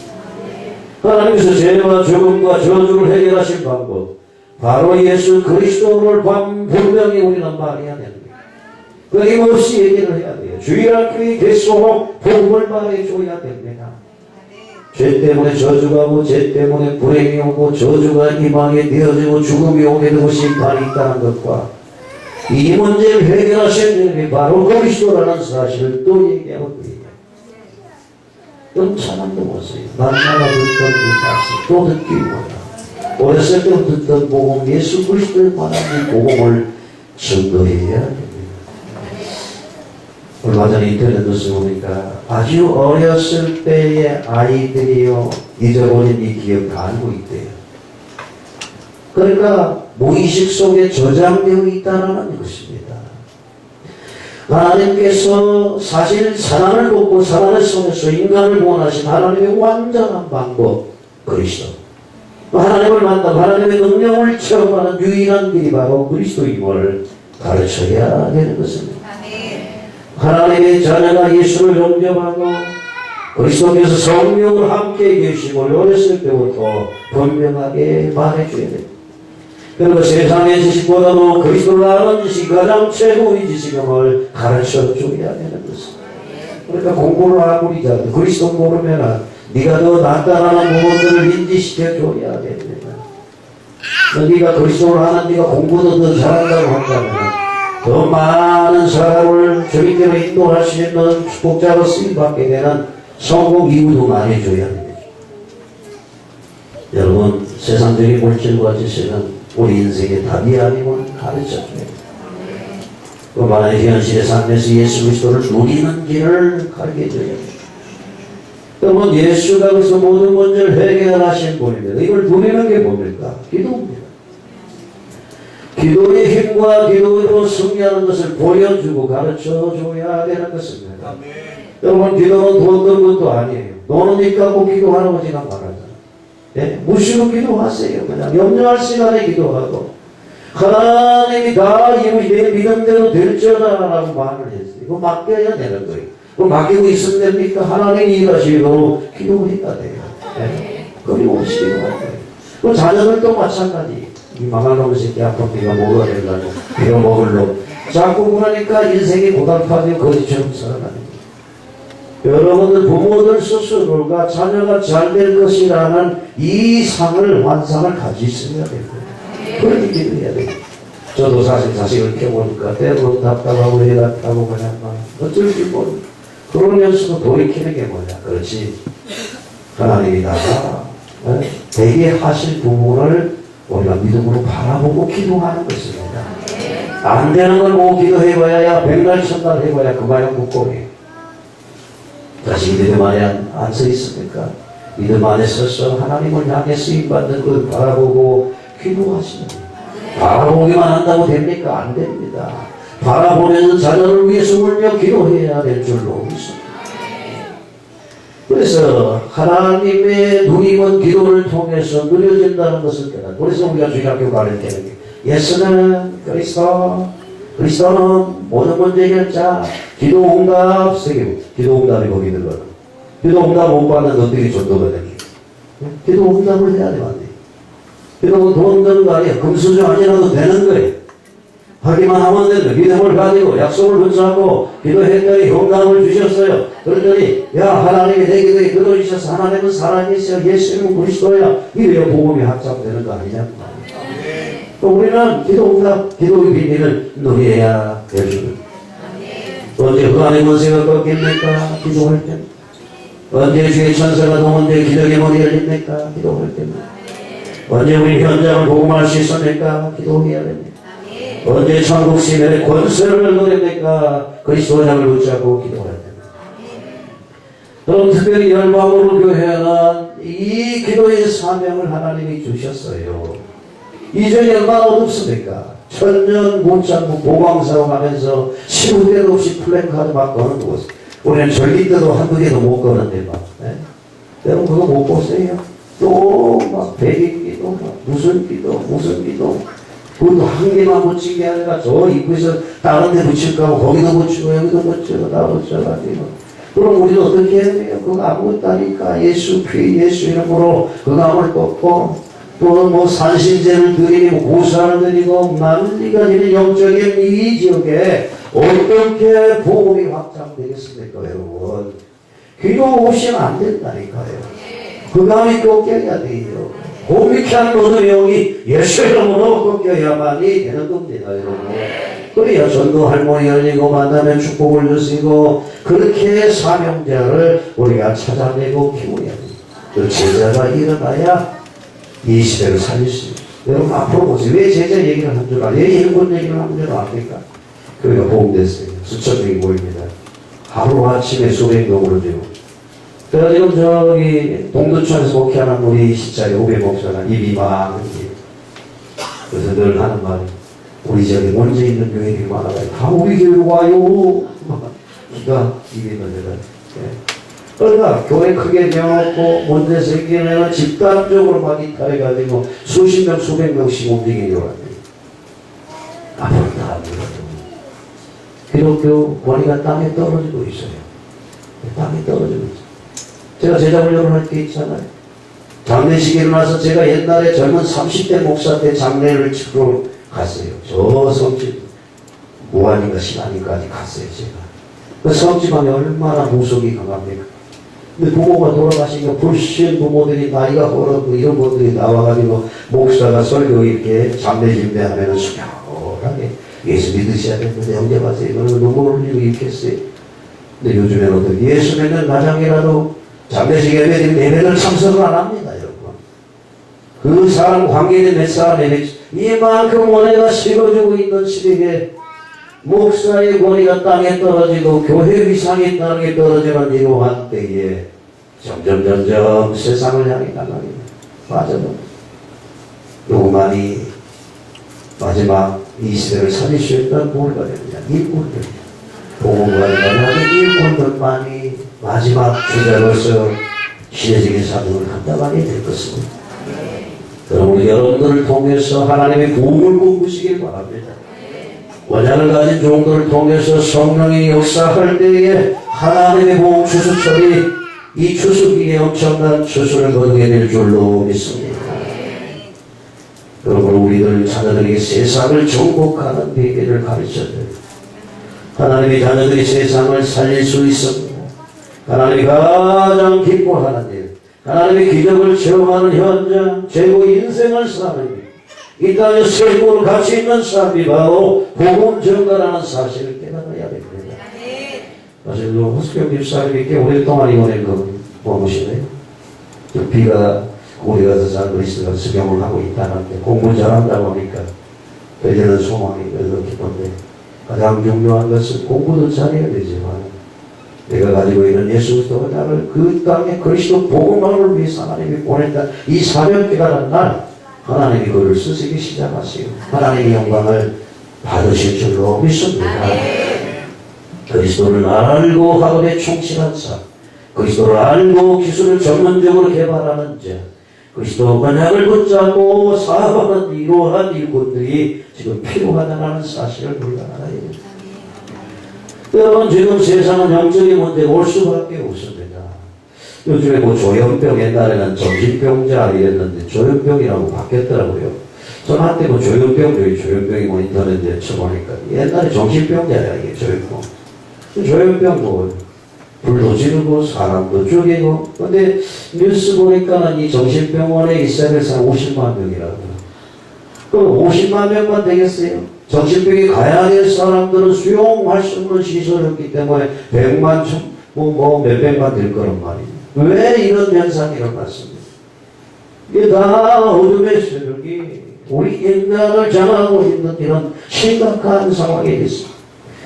Speaker 1: 하나님께서 죄와 죽음과 저주를 해결하신 방법, 바로 예수 그리스도를 분명히 우리는 말해야 됩니다. 끊임없이 얘기를 해야 돼요. 주일날 교회 계속 복음을 말해줘야 됩니다. 죄 때문에 저주가 오고 죄 때문에 불행이 오고 저주가 이 망에 되어지고 죽음이 오게 되고 심판이 있다는 것과 이 문제를 해결하신 분이 바로 그리스도라는 사실을 또 얘기하고 있습니다. 좀 찬양도 못해요. 만나가 듣던 그 말씀 또 듣기 원하. 어렸을 때 듣던 복음, 예수 그리스도에 관한 이 복음을 전도해야 됩니다. 얼마 전에 인터넷 뉴스 보니까 아주 어렸을 때의 아이들이요 잊어버린 이 기억 다 알고 있대요. 그러니까 무의식 속에 저장되어 있다는 것입니다. 하나님께서 사실 사랑을 돕고 사랑을 속에서 인간을 구원하신 하나님의 완전한 방법 그리스도. 하나님을 만나고 하나님의 능력을 체험하는 유일한 길이 바로 그리스도임을 가르쳐야 되는 것입니다. 하나님의 자녀가 예수를 영접하고 그리스도께서 성령을 함께 계심을 어렸을 때부터 분명하게 말해줘야 됩니다. 그리고 세상의 지식보다도 그리스도를 아는 지식이 가장 최고의 지식임을 가르쳐줘야 되는 것입니다. 그러니까 공부를 아무리 잘해도 그리스도 모르면 네가 더 낫다라는 부분들을 인지시켜줘야 됩니다. 네가 그리스도를 아는 네가 공부도 더 잘한다고 한다면 더 많은 사람을 주님께로 인도할 수 있는 축복자로 쓰임받게 되는 성공 이유도 많이 줘야 됩니다. 여러분, 세상적인 물질과 지식은 우리 인생의 답이 아니고 가르쳐줘야 됩니다. 그만한 현실의 삶에서 예수 그리스도를 누리는 길을 가르쳐줘야 됩니다. 여러분, 예수가 그래서 모든 문제를 해결하신 분입니다. 이걸 누리는 게 뭡니까? 기도입니다. 기도의 힘과 기도로 승리하는 것을 보여주고 가르쳐줘야 되는 것입니다. 여러분, 기도는 돈 든 것도 아니에요. 돈은 입 갖고 기도하라고 지금 말하잖아요. 네? 무시로 기도하세요. 그냥 염려할 시간에 기도하고 하나님이 다 이미 내 믿음대로 될지어다라고 말을 했어요. 이거 맡겨야 되는 거예요. 그거 맡기고 있으면 됩니까? 하나님이 일하시도록 기도해야 돼요. 네? 끊임없이 기도할 거예요. 그 자녀들도 마찬가지. 이 망할 놈의 새끼 아픈 네가 먹어야 된다고 이거 먹을로 자꾸 그러니까 인생이 고달파지고 거지처럼 살아가는 거예요. 여러분들 부모들 스스로가 자녀가 잘 될 것이라는 이 상을 환상을 가지고 있어야 되고요. 그렇게 기도해야 돼요. 저도 사실 자식을 키워보니까 때로 답답하고 애 같다고 그냥 막 어쩔 줄 모르고 그러면서도 돌이키는 게 뭐냐. 그렇지. 하나님이 나가 되게 하실 부분을 우리가 믿음으로 바라보고 기도하는 것입니다. 안 되는 걸 보고 기도해봐야 백날 천날 해봐야 그만한 국고리. 자식이 믿음 안에 안 서 있습니까? 믿음 안에 서서 하나님을 향해 쓰임받는 걸 바라보고 기도하시는 거예요. 바라보기만 한다고 됩니까? 안 됩니다. 바라보면서 자녀를 위해서 울며 기도해야 될 줄로 믿습니다. 그래서 하나님의 누림은 기도를 통해서 누려진다는 것을 깨달아. 그래서 우리가 주일학교 가를 때는 예수는 그리스도는 모든 문제 해결자, 기도 응답 세계고 기도 응답이 거기 있는 거야. 기도 응답 못 받는 것들이 전도거든요. 기도 응답을 해야 돼요. 안 돼. 기도 돈 드는 거 아니에요. 금수저 아니라도 되는 거예요. 하기만 하면 되는 거예요. 믿음을 가지고 약속을 분수하고 기도했더니 응답을 주셨어요. 그러더니 야 하나님이 내 기도에 들어주셔서 하나님은 살아계셔 예수님은 그리스도야. 이래야 복음이 확장되는 거 아니냐. 또 우리는 기도 응답, 기도의 비밀을 누려야 되는 언제 그 안에 권세가 꺾입니까? 기도할 때. 언제 주의 천사가 동원되어 기적의 문이 열립니까? 기도할 때입니다. 언제 우리 현장을 복음할 수 있습니까? 기도해야 됩니다. 언제 천국 시민의 권세를 누립니까? 그리스도 장을 붙잡고 기도해야 됩니다. 그럼 특별히 열방으로 교회는 이 기도의 사명을 하나님이 주셨어요. 이전이 얼마나 어둡습니까? 천년 못잡고 보강사업 하면서 시도 때도 없이 플랜카드 막 거는 곳. 우리는 절기 때도 한두 개도 못 거는데 막. 네? 여러분 그거 못 보세요? 또 막 백인기도 무슨 기도 그것도 한 개만 붙인 게 아니라 저 입구에서 다른 데 붙일까 하고 거기도 붙이고 여기도 붙이고 다 붙여가지고 그럼 우리는 어떻게 해야 돼요? 그거 아무것도 아니까 예수 피 예수 이름으로 그 암을 꺾고 또 뭐 산신제를 드리고 고사를 드리고 난리가 되는 영적인 이 지역에 어떻게 복음이 확장되겠습니까 여러분? 기도 없이는 안 된다니까요. 그 다음에 꺾여야 돼요. 고미케한 모든 영이 예수 이름으로 꺾여야만이 되는 겁니다 여러분. 그래야 전도 할머니 열리고 만나면 축복을 주시고 그렇게 사명자를 우리가 찾아내고 키워야 돼요. 그 제자가 일어나야 이 시대를 살릴 수 있어요. 여러분 앞으로 보세요. 왜 제자 얘기를 한 줄 알아요? 왜 일본 얘기를 한 줄 압니까? 교회가 보험됐어요. 수천 명이 모입니다. 하루아침에 수백 명으로 되고 그래가지고 저기 동두천에서 목회하는 우리 시자의 오배 목사가 입이 많은 게 그래서 늘 하는 말이 우리 지역에 문제 있는 교회들이 많아가지고 다 우리 교회로 와요. 기가 입이 늘려요. 그러니까 교회 크게 되어놓고 문제 생기면 집단적으로 막 이탈해가지고 수십 명 수백 명씩 움직이려고 합니다. 앞으로 다 합니다. 기독교 권위가 땅에 떨어지고 있어요. 땅에 떨어지고 있어요. 제가 제자훈련을 할 때 있잖아요. 장례식에 일어나서 제가 옛날에 젊은 30대 목사 때 장례를 치러 갔어요. 저 성집 무안인가 신안인까지 갔어요 제가. 그 성집안이 얼마나 무속이 강합니까? 근데 부모가 돌아가시니까 불신 부모들이 나이가 어렵고 이런 분들이 나와가지고 목사가 설교 이렇게 장례 집례하면 수명하게 예수 믿으셔야 되는데 언제 가세요? 이거는 눈물 흘리고 이렇게 했어요. 근데 요즘에는 어떻게 예수 믿는 가장이라도 장례식 예배를 참석을 안 합니다 여러분. 그 사람 관계된 몇 사람에게 이만큼 원해가 식어지고 있는 시대에 목사의 권위가 땅에 떨어지고 교회 위상이 땅에 떨어지는 이러한 때에 점점 세상을 향해 나갑니다. 맞아요. 요만이 마지막 이 시대를 살릴 수 있다는 뭐가 됩니다. 일꾼들. 복음과 연합의 일꾼들만이 마지막 주자로서 시대적인 사명을 감당하게 될 것입니다. 여러분 여러분들을 통해서 하나님의 부흥을 꿈꾸시길 바랍니다. 원한을 가진 종들을 통해서 성령의 역사할 때에 하나님의 보호 추수철이 이 추수기에 엄청난 추수를 거두게 될 줄로 믿습니다. 여러분 우리들 자녀들에게 세상을 정복하는 비결을 가르쳐줘요. 하나님의 자녀들이 세상을 살릴 수 있습니다. 하나님이 가장 기뻐하는 일, 하나님의 기적을 체험하는 현장, 최고 인생을 사는 이 땅에 세계적으로 가치 있는 삶이 바로 복음 전가라는 사실을 깨달아야 됩니다. 사실 호스경 집사님이 꽤 오랫동안 이번에 머무시네요. 비가 우리 가서 잘 그리스도가 수경을 하고 있다는데 공부 잘한다고 하니까 되는 소망이 별로 기쁜데 가장 중요한 것은 공부도 잘해야 되지만 내가 가지고 있는 예수 그리스도가 나를 그 땅에 그리스도 복음을 위해서 하나님이 보냈다 이 사명 깨달은 날 하나님이 그를 쓰시기 시작하시고 하나님의 영광을 받으실 줄로 믿습니다. 그리스도를 알고 학업에 충실한 자, 그리스도를 알고 기술을 전문적으로 개발하는 자, 그리스도 언약을 붙잡고 사업하는 이러한 일꾼들이 지금 필요하다는 사실을 우리가 알아야 됩니다. 여러분 지금 세상은 영적인 문제가 올 수밖에 없습니다. 요즘에 뭐 조현병 옛날에는 정신병자 이랬는데 조현병이라고 바뀌었더라고요. 저는 한때 뭐 조현병이 뭐 인터넷에 쳐보니까 옛날에 정신병자야 이게 조현병. 조현병 뭐 불도 지르고 사람도 죽이고 근데 뉴스 보니까 이 정신병원에 있어야 사람 50만 명이라고. 그럼 50만 명만 되겠어요? 정신병이 가야 될 사람들은 수용할 수 없는 시설이었기 때문에 100만 몇백만 될 거란 말이에요. 왜 이런 현상이 일어났습니까? 이게 다 어둠의 세력이 우리 인간을 장악하고 있는 이런 심각한 상황에 있습니다.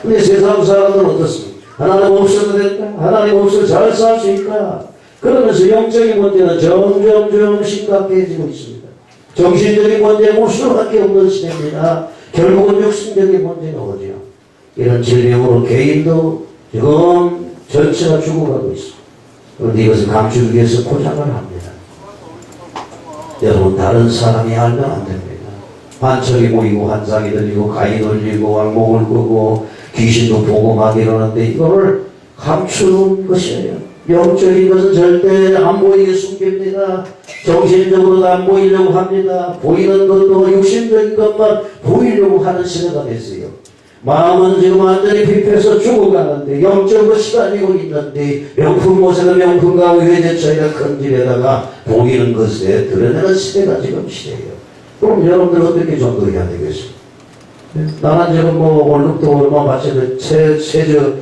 Speaker 1: 근데 세상 사람들은 어떻습니까? 하나님 없어도 된다. 하나님 없어도 잘 살 수 있다. 그러면서 영적인 문제는 점점 심각해지고 있습니다. 정신적인 문제 볼 수밖에 없는 시대입니다. 결국은 육신적인 문제가 오죠. 이런 질병으로 개인도 지금 전체가 죽어가고 있습니다. 그런데 이것을 감추기 위해서 포장을 합니다. 여러분, 다른 사람이 알면 안 됩니다. 환청이 보이고 환상이 들리고 가위 돌리고 왕목을 끄고 귀신도 보고 막 이러는데 이거를 감추는 것이에요. 영적인 것은 절대 안 보이게 숨깁니다. 정신적으로도 안 보이려고 합니다. 보이는 것도 육신적인 것만 보이려고 하는 시대가 됐어요. 마음은 지금 완전히 피폐해서 죽어가는데 영적으로 시달리고 있는데 명품 모세는 명품과 외제 차이가 큰 집에다가 보이는 것에 드러내는 시대가 지금 시대예요. 그럼 여러분들 어떻게 전도해야 되겠습니까? 나는 지금 뭐 월급도 얼마 받치는 최저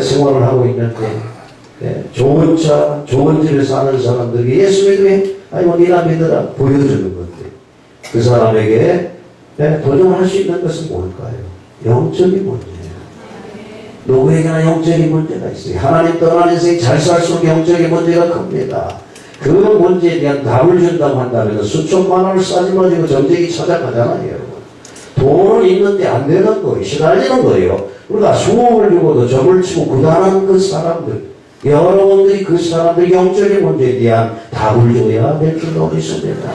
Speaker 1: 생활을 하고 있는데 좋은 차, 좋은 집에 사는 사람들이 예수 믿으면 아이고 니나 믿으라 보여주는 건데 그 사람에게 도전할 수 있는 것은 뭘까요? 영적인 문제예요. 누구에게나 영적인 문제가 있어요. 하나님 떠난 인생이 잘 살수록 영적인 문제가 큽니다. 그 문제에 대한 답을 준다고 한다면 수천만 원을 싸지마시고 정직이 찾아가잖아요, 여러분. 돈은 있는데 안 되는 거예요. 시달리는 거예요. 우리가 수억을 주고도 점을 치고 구단하는 그 사람들, 여러분들이 그 사람들 영적인 문제에 대한 답을 줘야 될 줄로 믿습니다.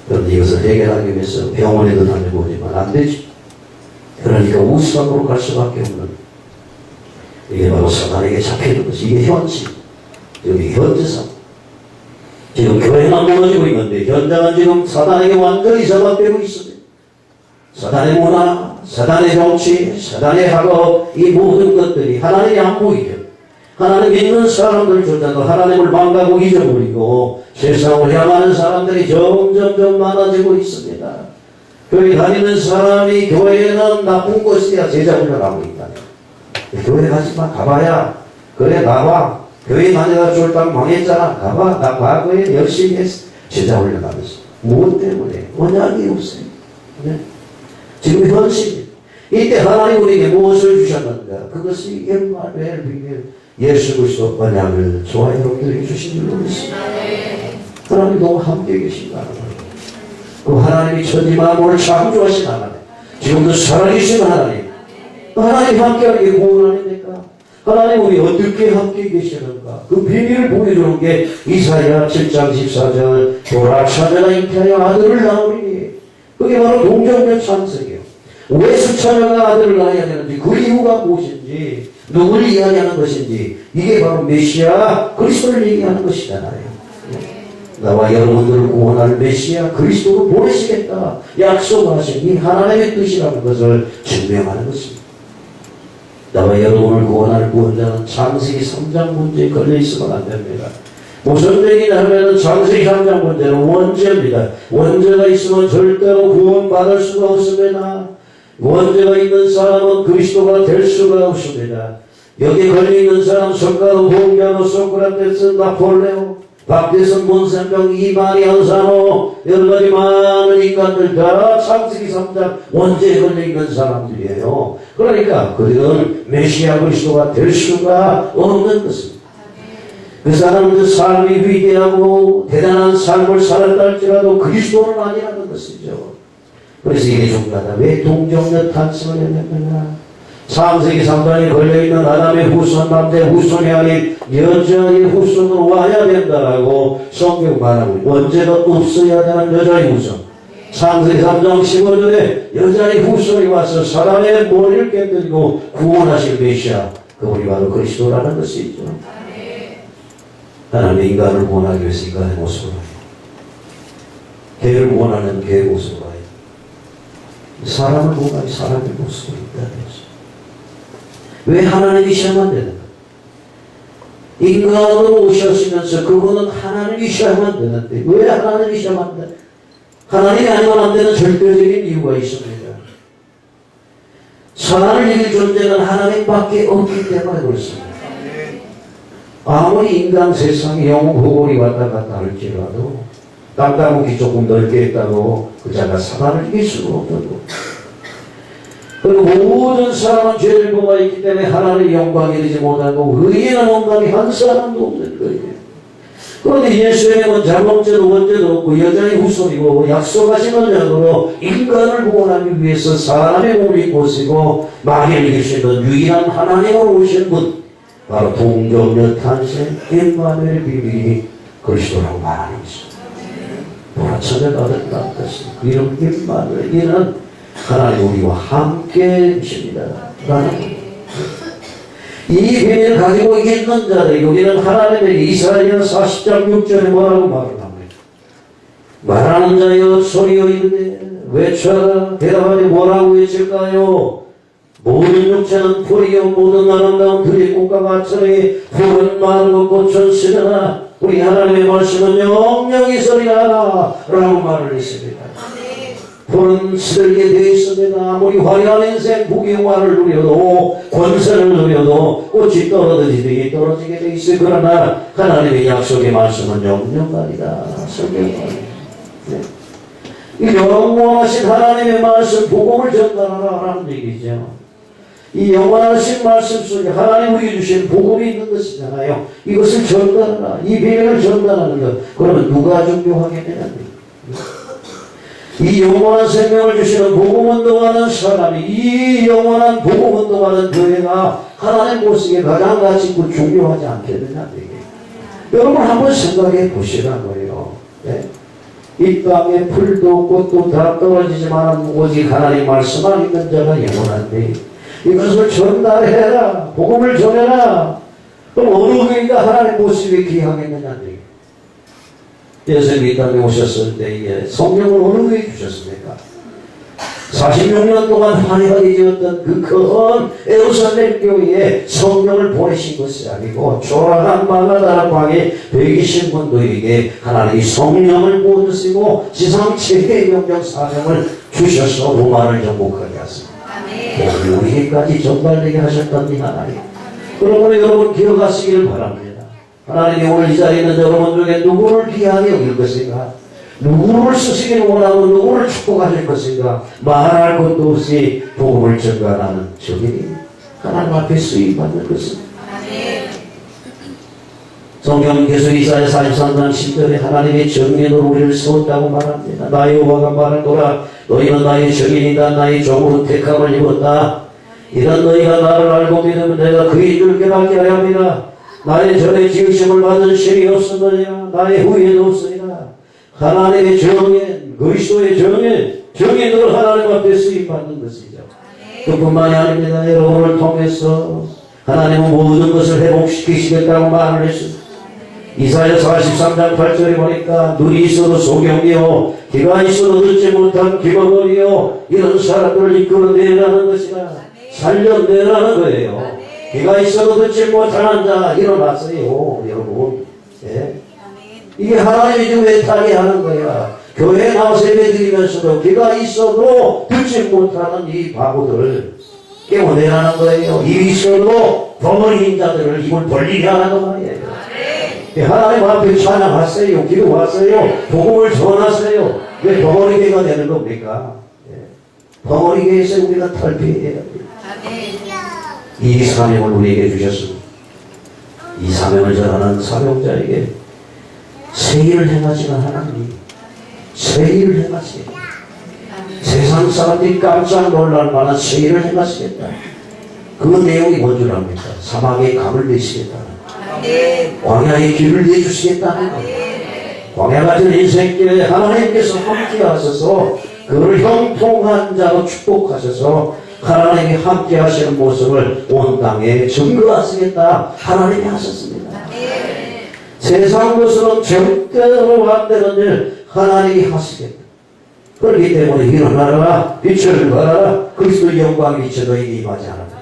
Speaker 1: 그런데 이것을 해결하기 위해서 병원에도 다녀보지만 안 되지. 그러니까 우상으로 갈 수밖에 없는, 이게 바로 사단에게 잡히는 것이, 이게 현실, 여기 현재상. 지금 교회가 무너지고 있는데 현장은 지금 사단에게 완전히 잡아빼고 있습니다. 사단의 문화, 사단의 정치, 사단의 학업, 이 모든 것들이 하나님이 안 보이죠. 하나님 믿는 사람들조차도 하나님을 망가고 잊어버리고 세상을 향하는 사람들이 점점 많아지고 있습니다. 교회 다니는 사람이 교회는 나쁜 것이야 제자훈련을 하고 있다네. 교회 가지마, 가봐야. 그래, 가봐. 교회 다니다가 쫄딱 망했잖아. 가봐. 나 과거에 열심히 했어. 제자훈련 하면서. 무엇 때문에? 언약이 없어요. 네? 지금 현실. 이때 하나님 우리에게 무엇을 주셨는가? 그것이 임마누엘 비밀 예수 그리스도 언약을 저와 여러분들에게 주신 줄로 믿습니다. 하나님 너무 함께 계신다. 그 하나님이 천지 만물을 창조하신 하나님, 지금도 살아계신 하나님, 하나님 함께하는 게 구원 아닙니까? 하나님 우리 어떻게 함께 계시는가? 그 비밀을 보여주는 게 이사야 7장 14절 돌아차녀가 잉태하여 아들을 낳으리니, 그게 바로 동정녀 찬석이에요. 왜 수차녀가 아들을 낳아야 되는지, 그 이유가 무엇인지, 누구를 이야기하는 것인지, 이게 바로 메시아 그리스도를 얘기하는 것이잖아요. 나와 여러분들을 구원할 메시아 그리스도를 보내시겠다 약속하신 이 하나님의 뜻이라는 것을 증명하는 것입니다. 나와 여러분을 구원할 구원자는 창세기 3장 문제에 걸려있으면 안 됩니다. 무슨 얘기냐 하면 창세기 3장 문제는 원죄입니다. 원죄가 있으면 절대로 구원받을 수가 없습니다. 원죄가 있는 사람은 그리스도가 될 수가 없습니다. 여기 걸려있는 사람 석가도 봉기하고 소크라테스 나폴레옹 박대선 문선병 이만희 한산호 여러가지 많은 인간들 다 창세기 3장 원죄에 걸려있는 사람들이에요. 그러니까 그들은 메시아 그리스도가 될 수가 없는 것입니다. 그 사람들 삶이 위대하고 대단한 삶을 살았다 할지라도 그리스도는 아니라는 것이죠. 그래서 이게 중요하다. 왜 동정녀 탄생을 했느냐? 창세기 3장에 걸려있는 아담의 후손, 남자의 후손이 아닌 여자의 후손으로 와야 된다라고 성경 말하고 원죄가 없어야 되는 여자의 후손. 창세기 3장 15절에 여자의 후손이 와서 사람의 머리를 깨뜨리고 구원하실 메시아, 그분이 바로 그리스도라는 것이죠. 하나님 인간을 구원하기 위해서 인간의 모습으로 와요. 개를 구원하는 개의 모습으로 와요. 사람을 구원하기 사람의 모습으로 있다는 것이죠. 왜 하나님이셔야만 되는가? 인간으로 오셨으면서 그분은 하나님이셔야만 되는데 왜 하나님이셔야만 되는가? 하나님이 아니면 안 되는 절대적인 이유가 있습니다. 사람을 이길 존재는 하나님밖에 없기 때문에 그렇습니다. 아무리 인간 세상에 영웅 호골이 왔다 갔다 할지라도 땅따먹기 조금 넓게 했다고 그 자가 사단을 이길 수가 없다고. 그리고 모든 사람은 죄를 범하여 있기 때문에 하나님의 영광이 되지 못하고 의인은 온감이 한 사람도 없는 거예요. 그런데 예수님은 자범죄도 원죄도 없고 여전히 후손이고 약속하신 자로 인간을 구원하기 위해서 사람의 몸을 입고 오시고 마귀를 이길 수 있는 유일한 하나님으로 오신 분, 바로 동정녀 탄생 임마누엘 비밀이 그리스도라고 말하는 것입니다. 보라천을 얻었다 뜻이 그 이름 임마누엘, 이는 하나님 우리와 함께 계십니다. 이 비밀을 가지고 있는 자들이 우리는 하나님의 이사야 40장 6절에 뭐라고 말을 합니까? 말하는 자여 소리여 이르되 외쳐라. 대답하니 뭐라고 외칠까요? 모든 육체는 풀이요 모든 아름다운 들이 꽃과 같으니 풀은 마르고 꽃은 시드나 우리 하나님의 말씀은 영영이 소리하라 라고 말을 했습니다. 풀은 시들게 되어 있습니다. 아무리 화려한 인생 부귀영화를 누려도 권세를 누려도 꽃이 떨어지게 되어 있어요. 그러나 하나님의 약속의 말씀은 영영하리라. 성경은 이 영원하신 하나님의 말씀 복음을 전달하라는 얘기죠. 이 영원하신 말씀 속에 하나님 우리에게 주신 복음이 있는 것이잖아요. 이것을 전달하라. 이 비밀을 전달하는 것. 그러면 누가 존경하게 되냐? 이 영원한 생명을 주시는 복음운동하는 사람이, 이 영원한 복음운동하는 교회가 하나님 모습에 가장 가치 있고 중요하지 않겠느냐. 여러분 한번 생각해 보시라고요. 네? 이 땅에 풀도 꽃도 다 떨어지지만 오직 하나님 말씀만 있는 자가 영원한데 이것을 전달해라. 복음을 전해라. 그럼 어느 교회가 하나님 모습에 귀하겠느냐. 예수님이 이 땅에 오셨을 때에 성령을 어느 교회에 주셨습니까? 46년 동안 화려하게 지었던 그 큰 예루살렘 교회에 성령을 보내신 것이 아니고 초라한 마가다라 광에 120분들에게 하나님이 성령을 보내시고 지상 최대의 명령 사명을 주셔서 로마를 정복하게 하셨습니다. 우리에게까지 전달되게 하셨던 이 하나님. 그러므로 여러분 기억하시기를 바랍니다. 하나님이 오늘 이 자리에 있는 여러분 중에 누구를 귀하게 여길 것인가? 누구를 쓰시기를 원하고 누구를 축복하실 것인가? 말할 것도 없이 복음을 전가하는 저들이 하나님 앞에 수임받는 것입니다. 성경은 계속 이사야 43장 10절에 하나님의 정인으로 우리를 세웠다고 말합니다. 나의 여호와가 말하노라. 너희는 나의 정인이다. 나의 종으로 택함을 입었다. 이런 너희가 나를 알고 믿으면 내가 그의 줄 깨닫게 하려 합니다. 나의 전에 지으심을 받은 신이 없으느니라. 나의 후에도 없으리라. 하나님의 정인, 그리스도의 정인으로 하나님 앞에 쓰임받는 것이죠. 그뿐만이 아닙니다. 여러분을 통해서 하나님은 모든 것을 회복시키시겠다고 말을 했습니다. 이사야 43장 8절에 보니까 눈이 있어도 소경이요 귀가 있어도 듣지 못한 귀머거리요 이런 사람들을 이끌어내라는 것이라. 살려내라는 거예요. 귀가 있어도 듣지 못하는 자 일어났어요. 여러분. 예? 이게 하나님이 지금 외타게 하는 거야. 교회에 나와서 예배드리면서도 귀가 있어도 듣지 못하는 이 바보들을 깨워내라는 거예요. 입이 있어도 덩어리인 자들을 입을 벌리게 하는 말이에요. 하나님 앞에 찬양하세요. 기도하세요. 복음을 전하세요. 왜 덩어리개가 되는 겁니까? 덩어리개에서 우리가 탈피해야 돼요. 이 사명을 우리에게 주셨습니다. 이 사명을 전하는 사명자에게 세일을 행하시는 하나님, 세일을 행하시겠다. 세상 사람들이 깜짝 놀랄 만한 세일을 행하시겠다. 그 내용이 뭔 줄 압니까? 사막에 감을 내시겠다. 광야에 길을 내주시겠다는 것. 광야 같은 인생길에 하나님께서 함께 하셔서 그를 형통한 자로 축복하셔서 하나님이 함께 하시는 모습을 온 땅에 증거하시겠다. 하나님이 하셨습니다. 세상 것으로는 절대로 안 되는 일 하나님이 하시겠다. 그렇기 때문에 일어나라, 빛을 발하라, 그리스도의 영광이 비쳐 너희에게 임하지 않았다.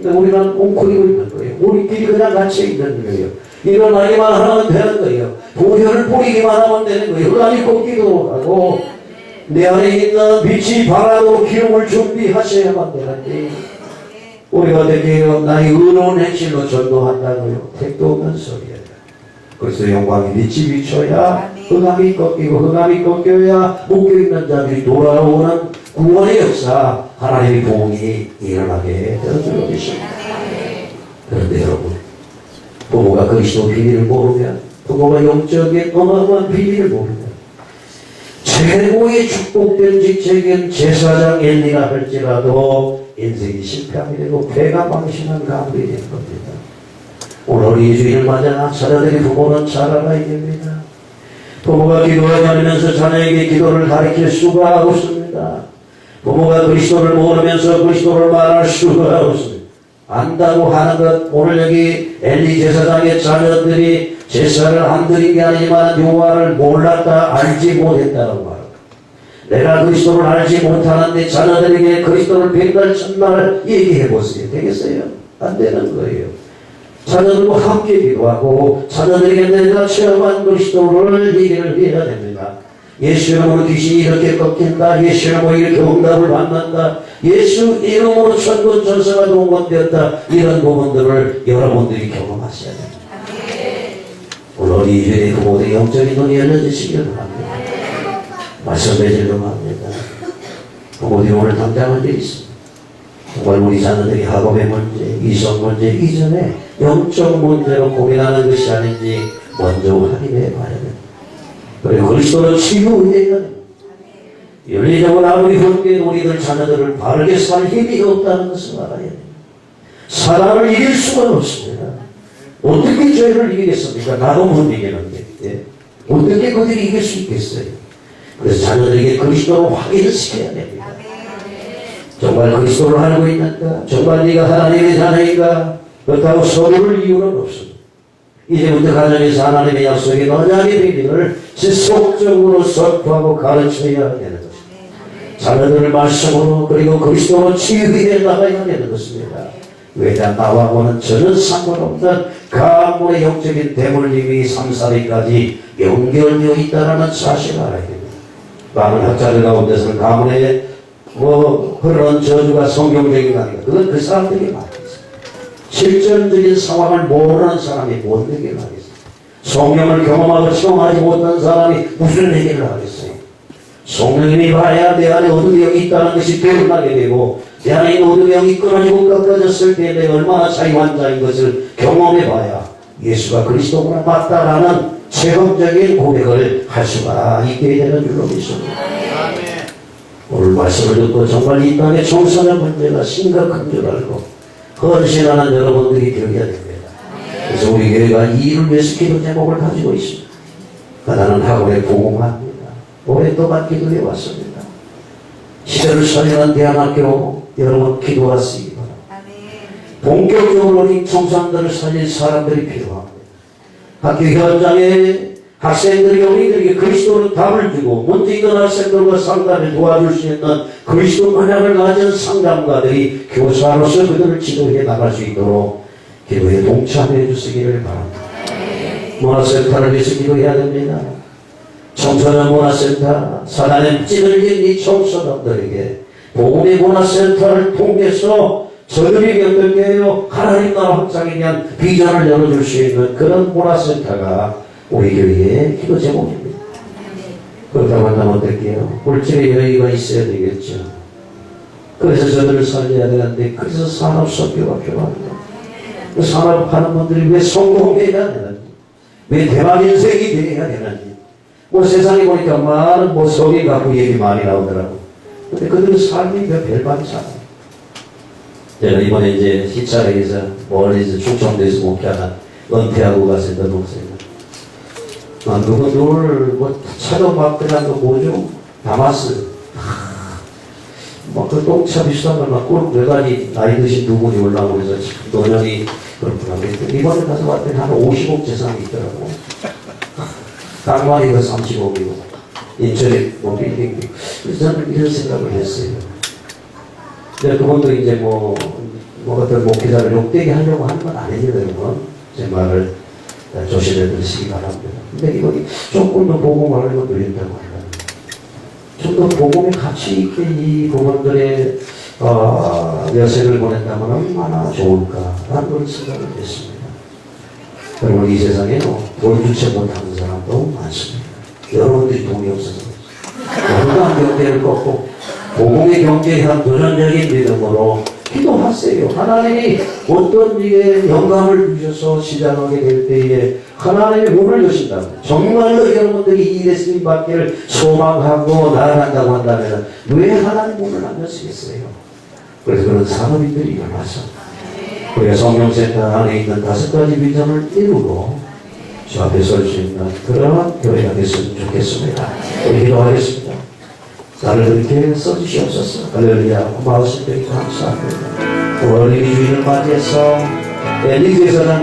Speaker 1: 근데 우리는 웅크리고 있는 거예요. 우리끼리 그냥 같이 있는 거예요. 일어나기만 하면 되는 거예요. 보혈을 뿌리기만 하면 되는 거예요. 하나님 꺾기도 하고 내 안에 있는 빛이 발하도록 기름을 준비하셔야만 되는데 우리가 되게요 나의 의로운 행실로 전도한다고요. 택도 없는 소리예요. 그래서 영광이 빛이 비쳐야 흑암이 꺾이고 흑암이 꺾여야 묶여있는 자들이 돌아오는 구원의 역사, 하나님의 보응이 일어나게 되는 줄 믿습니다. 그런데 여러분, 부모가 그리스도 비밀을 모르면, 부모가 영적인 어마어마한 비밀을 모르면, 최고의 축복된 직책인 제사장 엘리가 할지라도 인생이 실패하게 되고 배가 망신한 가문이 될 겁니다. 오늘 이 주일을 맞아 자녀들이 부모는 잘 알아야 됩니다. 부모가 기도하지 않으면서 자녀에게 기도를 가르칠 수가 없습니다. 부모가 그리스도를 모르면서 그리스도를 말할 수가 없습니다. 안다고 하는 것, 오늘 여기 엘리 제사장의 자녀들이 제사를 안 드린 게 아니지만 여호와를 몰랐다, 알지 못했다는 말. 내가 그리스도를 알지 못하는데 자녀들에게 그리스도를 백날 천날 얘기해 보세요. 되겠어요? 안 되는 거예요. 자녀들과 함께 기도하고 자녀들에게 내가 체험한 그리스도를 얘기를 해야 됩니다. 예수 이름으로 귀신이 이렇게 꺾인다. 예수 이름으로 이렇게 응답을 받는다. 예수 이름으로 천군 천사가 동원되었다. 이런 부분들을 여러분들이 경험하셔야 됩니다. 오늘 이 주에 그 모든 영적인 눈이 열려지시기를 바랍니다. 말씀해주려고 합니다. 부모님 오늘 당장한 일이 있습니다. 정말 우리 자녀들이 학업의 문제, 이성 문제 이전에 영적 문제로 고민하는 것이 아닌지 먼저 확인해 봐야 됩니다. 그리고 그리스도로 치유해야 됩니다. 윤리적으로 아무리 그렇게 우리들 자녀들을 바르게 살 힘이 없다는 것을 알아야 됩니다. 사람을 이길 수가 없습니다. 어떻게 죄를 이기겠습니까? 나도 못 이기는데. 예? 어떻게 그들이 이길 수 있겠어요? 그래서 자녀들에게 그리스도로 확인을 시켜야 됩니다. 정말 그리스도를 알고 있는가? 정말 네가 하나님의 자녀인가? 그렇다고 서두를 이유는 없습니다. 이제부터 가정에서 하나님의 약속인 언약의 비밀을 지속적으로 선포하고 가르쳐야 되는 것입니다. 자녀들을 말씀으로 그리고 그리스도로 치유해 나가야 되는 것입니다. 왜냐 나와고는 전혀 상관없는 가문의 영적인 대물림이 3, 4위까지 연결되어 있다는 사실을 알아야 됩니다. 많은 학자들 가운데서는 가문에 흐르는 저주가 성경적인 거 아닌가. 그건 그 사람들이 말이죠. 실전적인 상황을 모르는 사람이 뭔 얘기를 하겠어요. 성령을 경험하고 체험하지 못한 사람이 무슨 얘기를 하겠어요. 성령님이 봐야 내 안에 어둠의 영이 있다는 것이 드러나게 되고 내 안에 있는 어둠의 영이 끊어지고 꺾어졌을 때 내가 얼마나 자유환자인 것을 경험해 봐야 예수가 그리스도구나 맞다라는 체험적인 고백을 할 수가 있게 되는 줄로 믿습니다. 오늘 말씀을 듣고 정말 이 땅의 청소년 문제가 심각한 줄 알고 헌신하는 여러분들이 되어야 됩니다. 그래서 우리 교회가 이 일을 위해서 기도 제목을 가지고 있습니다. 하나는 학원에 복음합니다. 오랫동안 기도해 왔습니다. 시대를 살리는 대안학교로 여러분 기도하시기 바랍니다. 본격적으로 우리 청소년들을 살릴 사람들이 필요합니다. 학교 현장에 학생들이 우리들에게 그리스도로 답을 주고 문제 있는 학생들과 상담을 도와줄 수 있는 그리스도 만약을 가진 상담가들이 교사로서 그들을 지도해 나갈 수 있도록 기도에 동참해 주시기를 바랍니다. 문화센터를 위해서 기도해야 됩니다. 청소년 문화센터, 사단의 찌들린 이 청소년들에게 복음의 문화센터를 통해서 저들에게 어떻게 해요? 하나님 나라 확장에 대한 비전을 열어줄 수 있는 그런 문화센터가 우리 교회의 기도 제목입니다. 그렇다고 한다면 어떨게요? 물질의 여유가 있어야 되겠죠. 그래서 저들을 살려야 되는데 그래서 산업선교가 필요합니다. 그 산업하는 분들이 왜 성공해야 되는지, 왜 대박 인생이 되어야 되는지, 세상에 보니까 많은 성에 갖고 얘기 많이 나오더라고. 근데 그들은 삶이 별반치 않아요. 제가 이번에 이제 시차역에서 멀리서 충청도에서 목회하다 은퇴하고 가서 넣어놓았어요. 누구들 차도 막 그냥 뭐죠? 다마스. 그 똥차 비슷한 걸 막 꿀 외가지 나이 드신 두 분이 올라오고 해서 노년이 그렇구나. 이번에 가서 봤더니 한 50억 재산이 있더라고. 땅마리가 30억이고 인천에 빌딩이. 그래서 저는 이런 생각을 했어요. 그분도 이제 어떤 목회자를 욕되게 하려고 하는 건 아니거든요. 여러분. 제 말을 조심해 들으시기 바랍니다. 근데 이거 조금 더 복음을 누린다고 합니다. 좀 더 복음의 가치 있게 이 부분들의 여색을 보낸다면 얼마나 좋을까라는 그런 생각을 했습니다. 그리고 이 세상에 돈 주체 못하는 사람도 많습니다. 여러분들이 돈이 없어서 누가 명예를 꺾고 복음의 경제에 대한 도전적인 믿음으로 기도하세요. 하나님이 어떤 일에 영감을 주셔서 시작하게 될 때에 하나님의 문을 여신다면, 정말로 여러분들이 이 일에 쓰임받기를 소망하고 나아간다고 한다면 왜 하나님 문을 안 여시겠어요? 그래서 그런 산업인들이 일어나서 우리가 성령센터 안에 있는 5가지 비전을 이루고 저 앞에 설 수 있는 그러한 교회가 됐으면 좋겠습니다. 우리 기도하겠습니다. 나를 그렇게 써주시옵소서. 할렐루야. 고마우신 되게 감사합니다. 어린이 주인을 맞이해서 리그에서는